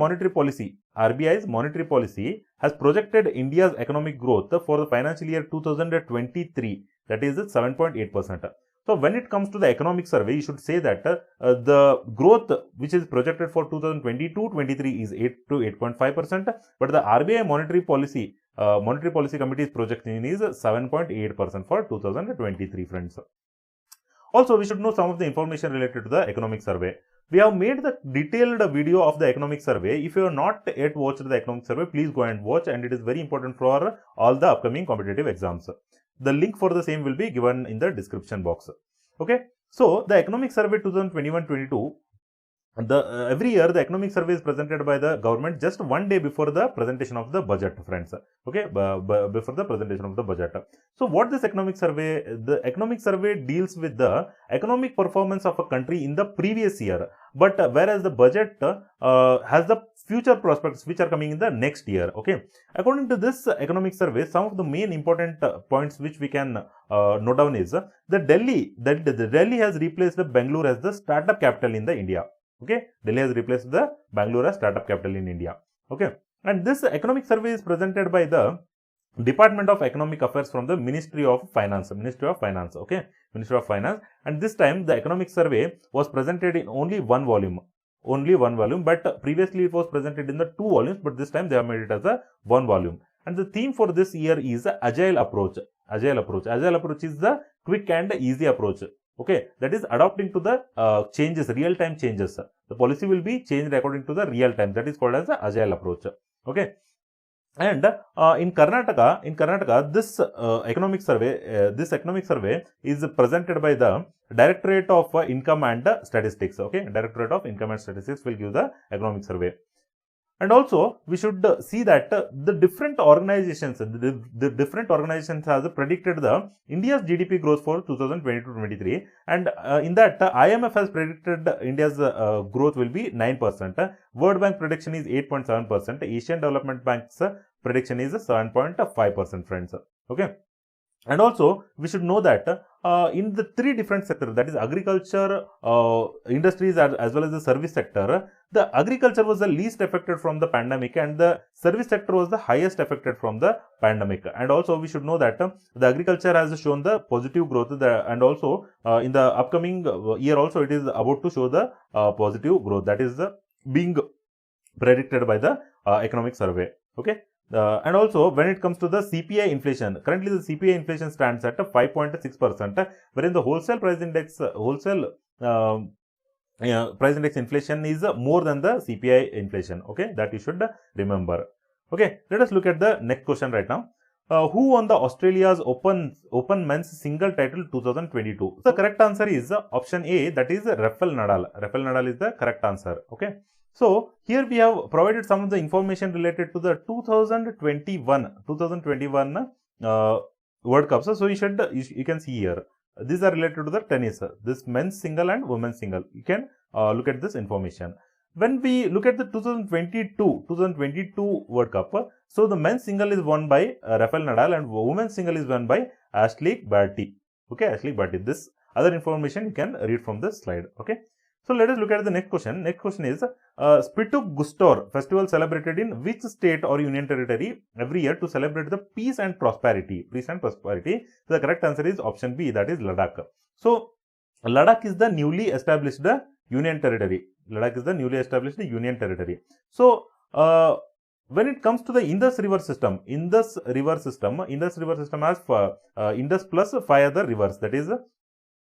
monetary policy has projected India's economic growth for the financial year 2023, that is 7.8%. So when it comes to the economic survey, you should say that the growth which is projected for 2022-23 is 8 to 8.5%, but the RBI monetary policy committee's projection is 7.8% for 2023, friends. Also, we should know some of the information related to the economic survey. We have made the detailed video of the economic survey. If you have not yet watched the economic survey, please go and watch, and it is very important for all the upcoming competitive exams. The link for the same will be given in the description box. Okay, so the economic survey 2021-22, every year the economic survey is presented by the government just one day before the presentation of the budget, friends. Okay, before the presentation of the budget. So what this economic survey, the economic survey deals with the economic performance of a country in the previous year, but whereas the budget has the future prospects which are coming in the next year. Okay, according to this economic survey, some of the main important points which we can note down is the Delhi has replaced Bangalore as the startup capital in the India. Okay, Delhi has replaced the Bangalore as startup capital in India. Okay, and this economic survey is presented by the Department of Economic Affairs from the Ministry of Finance. Okay, Ministry of Finance. And this time the economic survey was presented in only one volume. But previously it was presented in the 2 volumes, but this time they have made it as a 1 volume. And the theme for this year is agile approach. Agile approach is the quick and easy approach. Okay, that is adapting to the changes, real-time changes. The policy will be changed according to the real time. That is called as the agile approach. Okay. And in Karnataka, this economic survey is presented by the Directorate of Income and Statistics. Okay, Directorate of Income and Statistics will give the economic survey. And also, we should see that the different organizations, has predicted the India's GDP growth for 2022-23, and in that IMF has predicted India's growth will be 9%. World Bank prediction is 8.7%. Asian Development Bank's prediction is 7.5%, friends. Okay. And also, we should know that in the three different sectors, that is agriculture, industries, as well as the service sector, the agriculture was the least affected from the pandemic and the service sector was the highest affected from the pandemic. And also, we should know that the agriculture has shown the positive growth, and also in the upcoming year also it is about to show the positive growth, that is being predicted by the economic survey. Okay. And also, when it comes to the CPI inflation, currently the CPI inflation stands at 5.6%, wherein the wholesale price index inflation is more than the CPI inflation. Okay, that you should remember. Okay, let us look at the next question right now. Who won the Australia's Open Men's Single Title 2022? The correct answer is option A, that is Rafael Nadal. Rafael Nadal is the correct answer. Okay. So, here we have provided some of the information related to the 2021 World Cup. So, you can see here, these are related to the tennis, this men's single and women's single. You can look at this information. When we look at the 2022 World Cup, so the men's single is won by Rafael Nadal and women's single is won by Ashleigh Barty. Okay, Ashleigh Barty. This other information you can read from this slide. Okay. So, let us look at the next question. Next question is, Spituk Gustor festival celebrated in which state or union territory every year to celebrate the peace and prosperity? Peace and prosperity. So, the correct answer is option B, that is Ladakh. So, Ladakh is the newly established union territory. Ladakh is the newly established union territory. So, when it comes to the Indus River system, Indus River system has Indus plus 5 other rivers, that is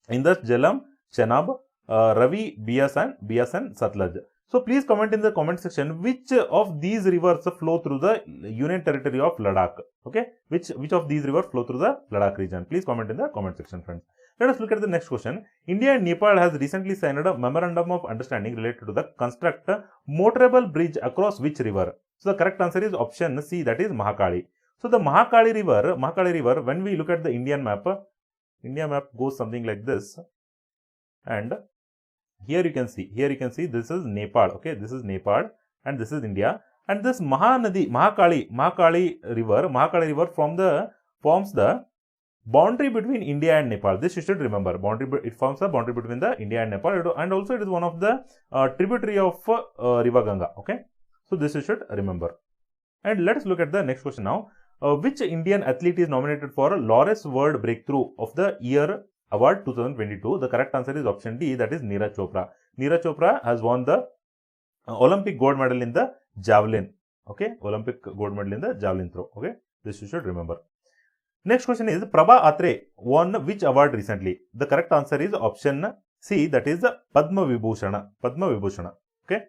Indus, Jhelum, Chenab, Ravi, Bias and Satluj. So, please comment in the comment section which of these rivers flow through the union territory of Ladakh. Okay, which of these rivers flow through the Ladakh region? Please comment in the comment section, friends. Let us look at the next question. India and Nepal has recently signed a memorandum of understanding related to the construct motorable bridge across which river? So, the correct answer is option C, that is Mahakali. So, the Mahakali river, when we look at the India map goes something like this, and here you can see this is Nepal. Okay, this is Nepal and this is India, and this Mahakali river forms the boundary between India and Nepal. This you should remember. It forms the boundary between the India and Nepal, and also it is one of the tributary of River Ganga. Okay, so this you should remember. And let us look at the next question now. Which Indian athlete is nominated for Laurus World Breakthrough of the Year Award 2022? The correct answer is option D, that is Neeraj Chopra. Neeraj Chopra has won the Olympic gold medal in the javelin. Okay, Olympic gold medal in the javelin throw. Okay, this you should remember. Next question is, Prabha Atre won which award recently? The correct answer is option C, that is Padma Vibhushana. Okay.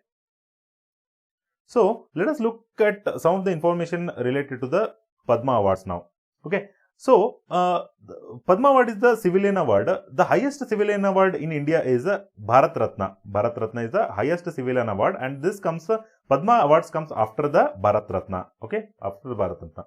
So, let us look at some of the information related to the Padma Awards now. Okay. So, Padma Award is the civilian award. The highest civilian award in India is Bharat Ratna. Bharat Ratna is the highest civilian award, and this comes, Padma Awards comes after the Bharat Ratna. Okay, after the Bharat Ratna.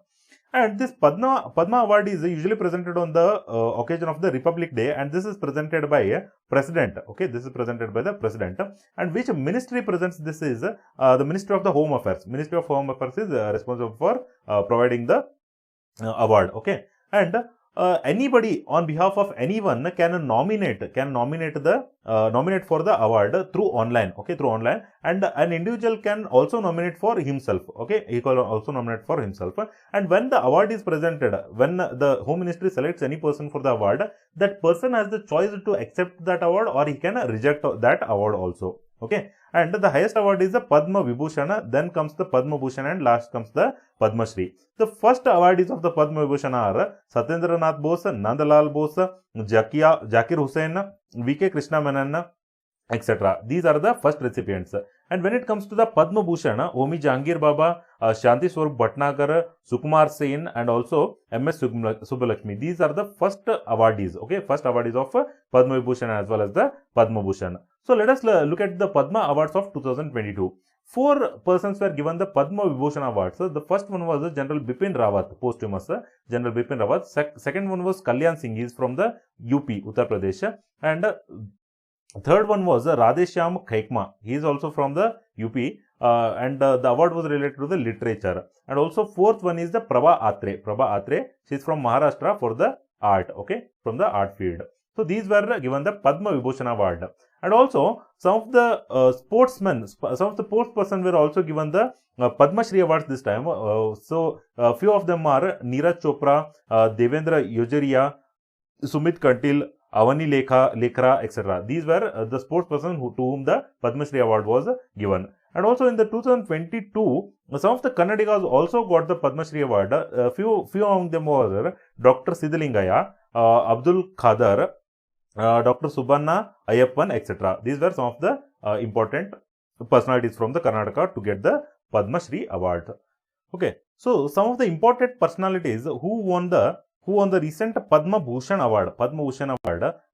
And this Padma Award is usually presented on the occasion of the Republic Day, and this is presented by a President. Okay, this is presented by the President. And which ministry presents this is the Ministry of the Home Affairs. Ministry of Home Affairs is responsible for providing the award. Okay, and anybody on behalf of anyone can nominate for the award through online. Okay, through online, and an individual can also nominate for himself. Okay, he can also nominate for himself. And when the award is presented, when the Home Ministry selects any person for the award, that person has the choice to accept that award or he can reject that award also. Okay, and the highest award is the Padma Vibhushana, then comes the Padma Bhushan, and last comes the Padma Shri. The first awardees of the Padma Vibhushana are Satyendra Nath Bose, Nandalal Bose, Zakir Hussain, V.K. Krishna Menon, etc. These are the first recipients. And when it comes to the Padma Bhushan, Homi Jahangir Baba, Shanti Swarup Bhatnagar, Sukumar Sen, and also MS Subbulakshmi. These are the first awardees, okay, first awardees of Padma Vibhushan as well as the Padma Bhushan. So let us look at the Padma Awards of 2022. 4 persons were given the Padma Vibhushan Awards. The first one was General Bipin Rawat, posthumous General Bipin Rawat. Second one was Kalyan Singh, he is from the UP, Uttar Pradesh. And third one was Radheshyam Khaikma, he is also from the UP. And the award was related to the literature. And also fourth one is the Prabha Atre, she is from Maharashtra for the art, okay, from the art field. So these were given the Padma Vibhushan Award. And also some of the sportsmen, some of the sports persons were also given the Padma Shri Awards this time. So few of them are Neeraj Chopra, Devendra Yojaria, Sumit Kantil, Avani Lekhara, etc. These were the sports persons to whom the Padma Shri Award was given. And also in the 2022, some of the Kannadigas also got the Padma Shri Award. Few among them were Dr. Siddhalingaya, Abdul Khadar, Dr. Subbanna, Ayyappan, etc. These were some of the important personalities from the Karnataka to get the Padma Shri Award. Okay, so some of the important personalities who won the recent Padma Bhushan Award.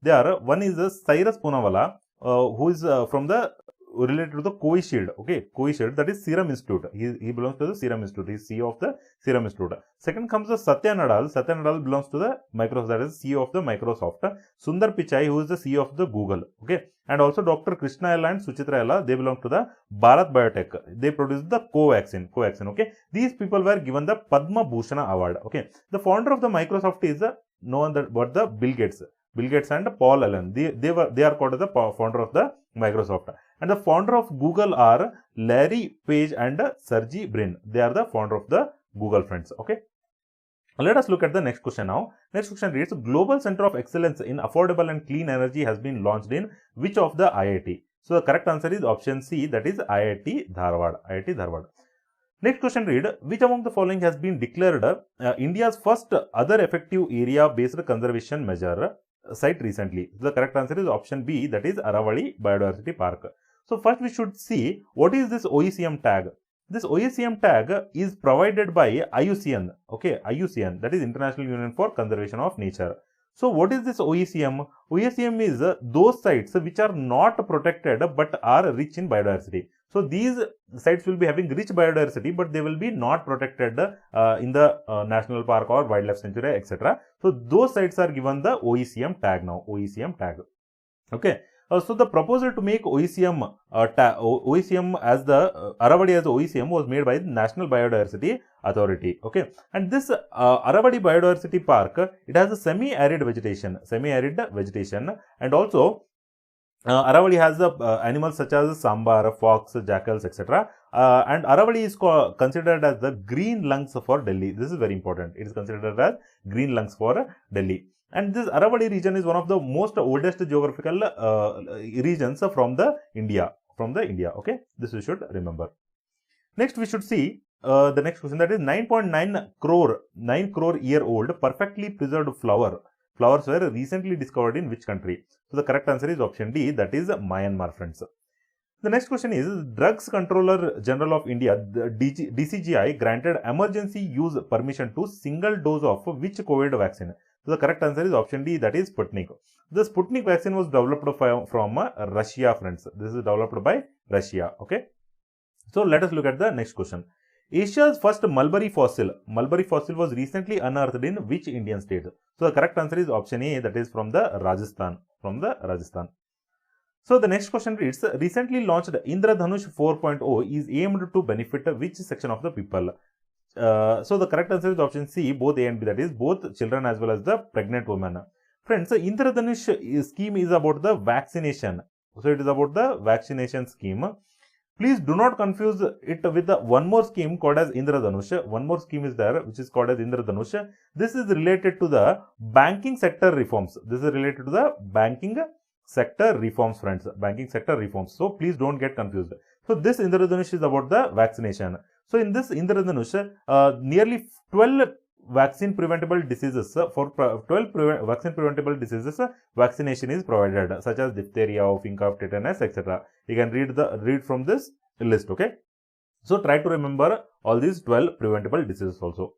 They are, one is Cyrus Poonawalla, who is from the related to the Covishield, okay, Covishield, that is Serum Institute. He belongs to the Serum Institute. He is CEO of the Serum Institute. Second comes the Satya Nadal. Satya Nadal belongs to the Microsoft, that is CEO of the Microsoft. Sundar Pichai, who is the CEO of the Google, okay, and also Dr. Krishna Ella and Suchitra Ella, they belong to the Bharat Biotech. They produce the Covaxin, okay. These people were given the Padma Bhushan Award, okay. The founder of the Microsoft is no one but the Bill Gates and Paul Allen. They are called as the founder of the Microsoft. And the founder of Google are Larry Page and Sergey Brin. They are the founder of the Google, friends. Okay. Let us look at the next question now. Next question reads, Global Center of Excellence in Affordable and Clean Energy has been launched in which of the IIT? So the correct answer is option C, that is IIT Dharwad. Next question read, which among the following has been declared India's first other effective area based conservation measure site recently? So the correct answer is option B, that is Aravali Biodiversity Park. So first we should see what is this OECM tag. This OECM tag is provided by IUCN, okay, IUCN, that is International Union for Conservation of Nature. So what is this OECM? OECM is those sites which are not protected but are rich in biodiversity. So these sites will be having rich biodiversity, but they will be not protected in the national park or wildlife sanctuary, etc. So those sites are given the OECM tag now, OECM tag. Okay. So the proposal to make OECM as the Aravali as OECM was made by the National Biodiversity Authority. Okay, and this Aravali Biodiversity Park, it has a semi-arid vegetation, and also Aravali has animals such as sambar, fox, jackals, etc. And Aravali is considered as the green lungs for Delhi. This is very important. It is considered as green lungs for Delhi. And this Aravali region is one of the most oldest geographical regions from the India. Okay, this we should remember. Next, we should see the next question, that is 9.9 crore year old perfectly preserved flowers were recently discovered in which country? So the correct answer is option D, that is Myanmar, friends. The next question is, Drugs Controller General of India, the DCGI, granted emergency use permission to single dose of which COVID vaccine? So the correct answer is option D, that is Sputnik. The Sputnik vaccine was developed from Russia, friends. This is developed by Russia. Okay. So let us look at the next question. Asia's first mulberry fossil was recently unearthed in which Indian state? So the correct answer is option A, that is from the Rajasthan. So the next question reads, recently launched Indradhanush 4.0 is aimed to benefit which section of the people? So the correct answer is option C, both A and B, that is both children as well as the pregnant women. Friends, Indradhanush scheme is about the vaccination. So it is about the vaccination scheme. Please do not confuse it with the one more scheme called as Indradhanush. One more scheme is there which is called as Indradhanush. This is related to the banking sector reforms. Friends. Banking sector reforms. So please don't get confused. So this Indradhanush is about the vaccination. So in this Indradhanush, nearly 12 vaccine preventable diseases, vaccination is provided, such as diphtheria, whooping cough, tetanus, etc. You can read from this list. Okay. So try to remember all these 12 preventable diseases also.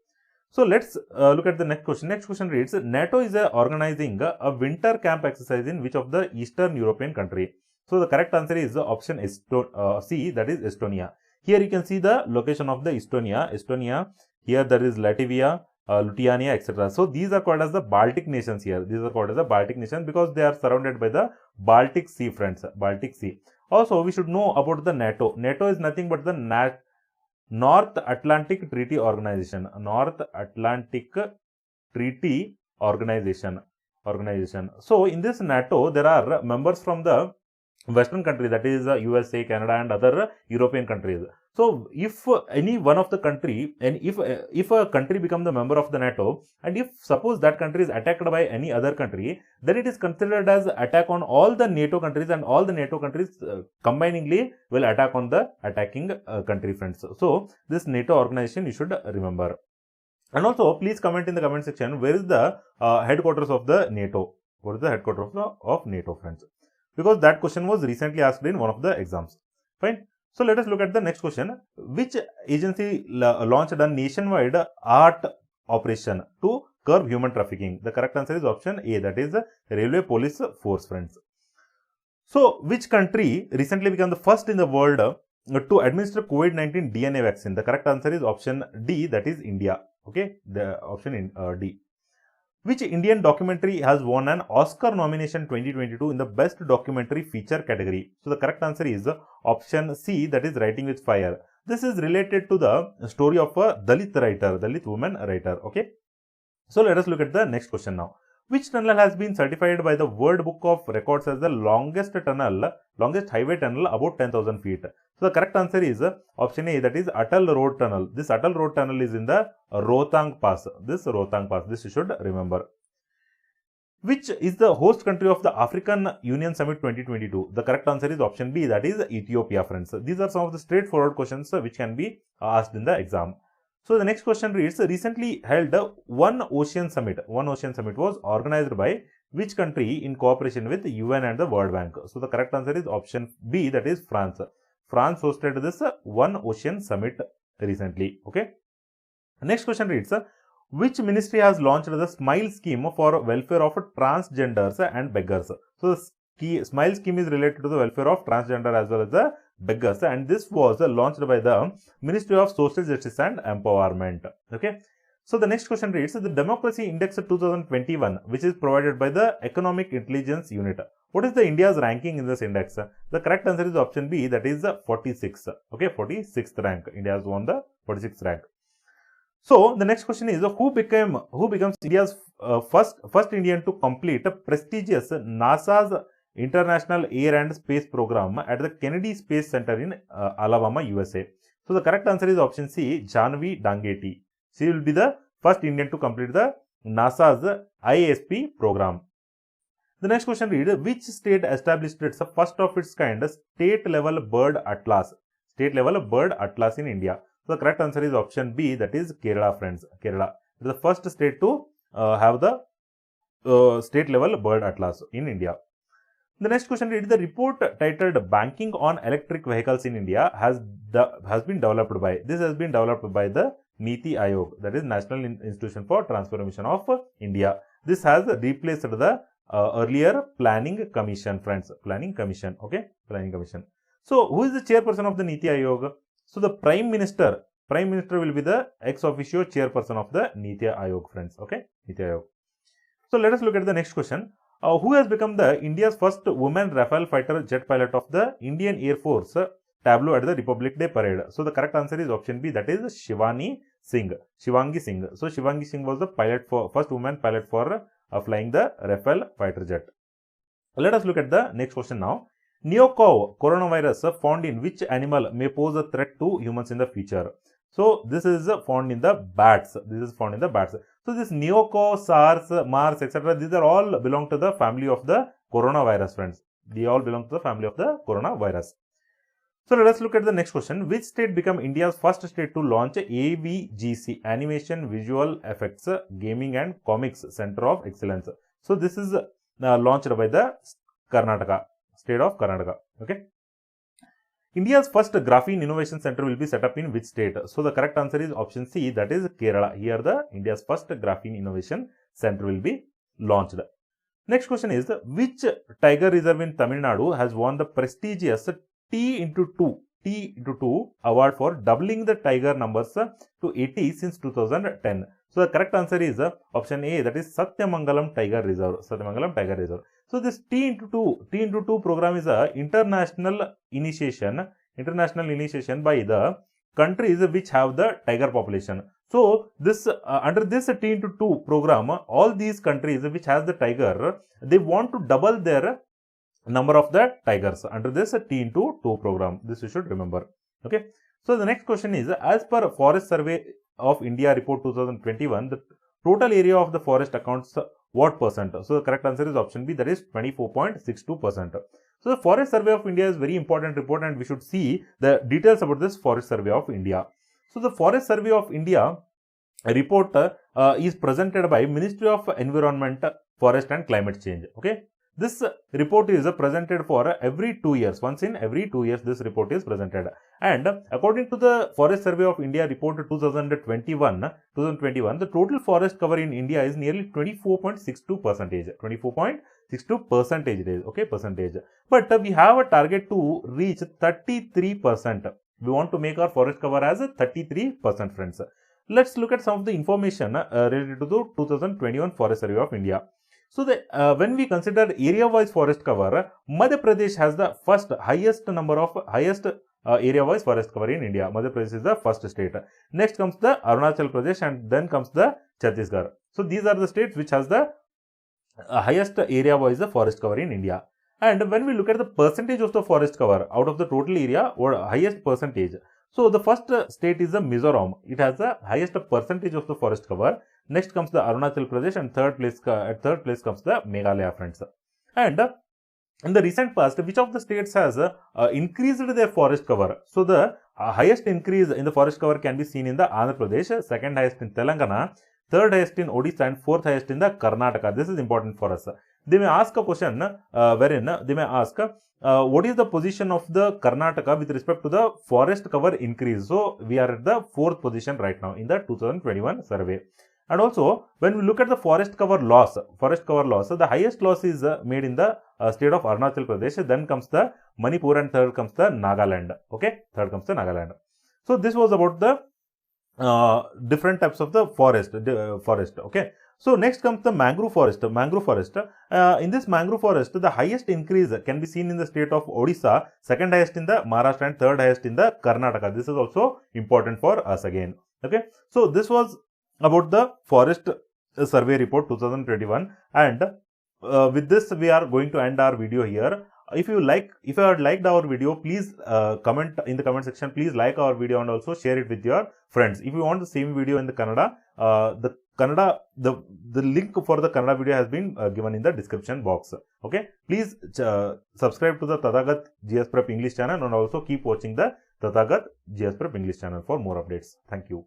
So let's look at the next question. Next question reads, NATO is organizing a winter camp exercise in which of the Eastern European country? So the correct answer is option C, that is Estonia. Here you can see the location of the Estonia. Here there is Latvia, Lithuania, etc. So these are called as the Baltic nations here. These are called as the Baltic nations because they are surrounded by the Baltic Sea, friends. Baltic Sea. Also, we should know about the NATO. NATO is nothing but the North Atlantic Treaty Organization. North Atlantic Treaty Organization. So in this NATO, there are members from the Western countries, that is USA, Canada, and other European countries. So if any one of the country, and if a country becomes the member of the NATO, and if suppose that country is attacked by any other country, then it is considered as attack on all the NATO countries, and all the NATO countries combiningly will attack on the attacking country, friends. So this NATO organization you should remember. And also please comment in the comment section where is the headquarters of the NATO. What is the headquarters of NATO, friends? Because that question was recently asked in one of the exams. Fine. So let us look at the next question. Which agency launched a nationwide art operation to curb human trafficking? The correct answer is option A, that is the Railway Police Force, friends. So which country recently became the first in the world to administer COVID-19 DNA vaccine? The correct answer is option D, that is India. Okay, the option in D. Which Indian documentary has won an Oscar nomination 2022 in the Best Documentary Feature category? So the correct answer is option C, that is Writing with Fire. This is related to the story of a Dalit woman writer. Okay. So let us look at the next question now. Which tunnel has been certified by the World Book of Records as the longest highway tunnel above 10,000 feet? So the correct answer is option A, that is Atal Road Tunnel. This Atal Road Tunnel is in the Rohtang Pass. This you should remember. Which is the host country of the African Union Summit 2022? The correct answer is option B, that is Ethiopia, friends. These are some of the straightforward questions which can be asked in the exam. So the next question reads, recently held One Ocean Summit. One Ocean Summit was organized by which country in cooperation with the UN and the World Bank? So the correct answer is option B, that is France. France hosted this One Ocean Summit recently. Okay. Next question reads, which ministry has launched the Smile scheme for welfare of transgenders and beggars? So the Smile scheme is related to the welfare of transgender as well as the beggars, and this was launched by the Ministry of Social Justice and Empowerment. Okay. So the next question reads, the Democracy Index 2021, which is provided by the Economic Intelligence Unit. What is the India's ranking in this index? The correct answer is option B, that is 46. Okay, 46th rank. India has won the 46th rank. So the next question is, who becomes India's first Indian to complete a prestigious NASA's International Air and Space Program at the Kennedy Space Center in Alabama, USA? So the correct answer is option C, Janvi Dangeti. She will be the first Indian to complete the NASA's ISP program. The next question reads, which state established its first of its kind state-level bird atlas? State-level bird atlas in India. So the correct answer is option B, that is Kerala, friends. Kerala is the first state to have the state-level bird atlas in India. The next question reads, the report titled Banking on Electric Vehicles in India has been developed by. This has been developed by the Niti Aayog, that is National Institution for Transformation of India. This has replaced the earlier Planning Commission, friends. Planning Commission. Okay, Planning Commission. So who is the chairperson of the Niti Aayog? So the Prime Minister will be the ex officio chairperson of the Niti Aayog, friends. Okay, Niti Aayog. So let us look at the next question. Who has become the India's first woman Rafale fighter jet pilot of the Indian Air Force tableau at the Republic Day parade? So the correct answer is option B, that is Shivangi Singh. So Shivangi Singh was the first woman pilot for flying the Rafale fighter jet. Let us look at the next question now. Neocov coronavirus found in which animal may pose a threat to humans in the future? So this is found in the bats. So this Neocov, SARS, MARS, etc. These are all belong to the family of the coronavirus, friends. They all belong to the family of the coronavirus. So let us look at the next question. Which state became India's first state to launch AVGC, Animation, Visual Effects, Gaming and Comics Center of Excellence? So this is launched by the Karnataka, state of Karnataka. Okay. India's first graphene innovation center will be set up in which state? So the correct answer is option C, that is Kerala. Here the India's first graphene innovation center will be launched. Next question is, which tiger reserve in Tamil Nadu has won the prestigious T into 2 award for doubling the tiger numbers to 80 since 2010? So the correct answer is option A, that is Satyamangalam Tiger Reserve. Satyamangalam Tiger Reserve. So this T into 2 program is a international initiation by the countries which have the tiger population. So this under this T into 2 program, all these countries which has the tiger, they want to double their number of the tigers under this T into 2 program. This you should remember. Okay. So the next question is, as per Forest Survey of India Report 2021, the total area of the forest accounts what percent? So the correct answer is option B, that is 24.62%. So the Forest Survey of India is very important report, and we should see the details about this Forest Survey of India. So the Forest Survey of India report is presented by Ministry of Environment, Forest and Climate Change. Okay. This report is presented for every 2 years. Once in every 2 years, this report is presented. And according to the Forest Survey of India report 2021, the total forest cover in India is nearly 24.62%. 24.62%. Okay, percentage. But we have a target to reach 33%. We want to make our forest cover as 33%, friends. Let's look at some of the information related to the 2021 Forest Survey of India. So when we consider area-wise forest cover, Madhya Pradesh has the highest area-wise forest cover in India. Madhya Pradesh is the first state. Next comes the Arunachal Pradesh, and then comes the Chhattisgarh. So these are the states which has the highest area-wise forest cover in India. And when we look at the percentage of the forest cover out of the total area, or highest percentage. So the first state is the Mizoram. It has the highest percentage of the forest cover. Next comes the Arunachal Pradesh, and at third place comes the Meghalaya, friends. And in the recent past, which of the states has increased their forest cover? So the highest increase in the forest cover can be seen in the Andhra Pradesh, second highest in Telangana, third highest in Odisha, and fourth highest in the Karnataka. This is important for us. They may ask a question wherein they may ask what is the position of the Karnataka with respect to the forest cover increase. So we are at the 4th position right now in the 2021 survey. And also, when we look at the forest cover loss, the highest loss is made in the state of Arunachal Pradesh. Then comes the Manipur, and third comes the Nagaland. Okay, third comes the Nagaland. So this was about the different types of the forest. Okay. So next comes the mangrove forest. In this mangrove forest, the highest increase can be seen in the state of Odisha, second highest in the Maharashtra, and third highest in the Karnataka. This is also important for us again. Okay. So this was about the Forest Survey Report 2021, and with this we are going to end our video here. If you have liked our video, please comment in the comment section. Please like our video and also share it with your friends. If you want the same video in the Kannada, the link for the Kannada video has been given in the description box. Okay, please subscribe to the Tathagat GS Prep English channel, and also keep watching the Tathagat GS Prep English channel for more updates. Thank you.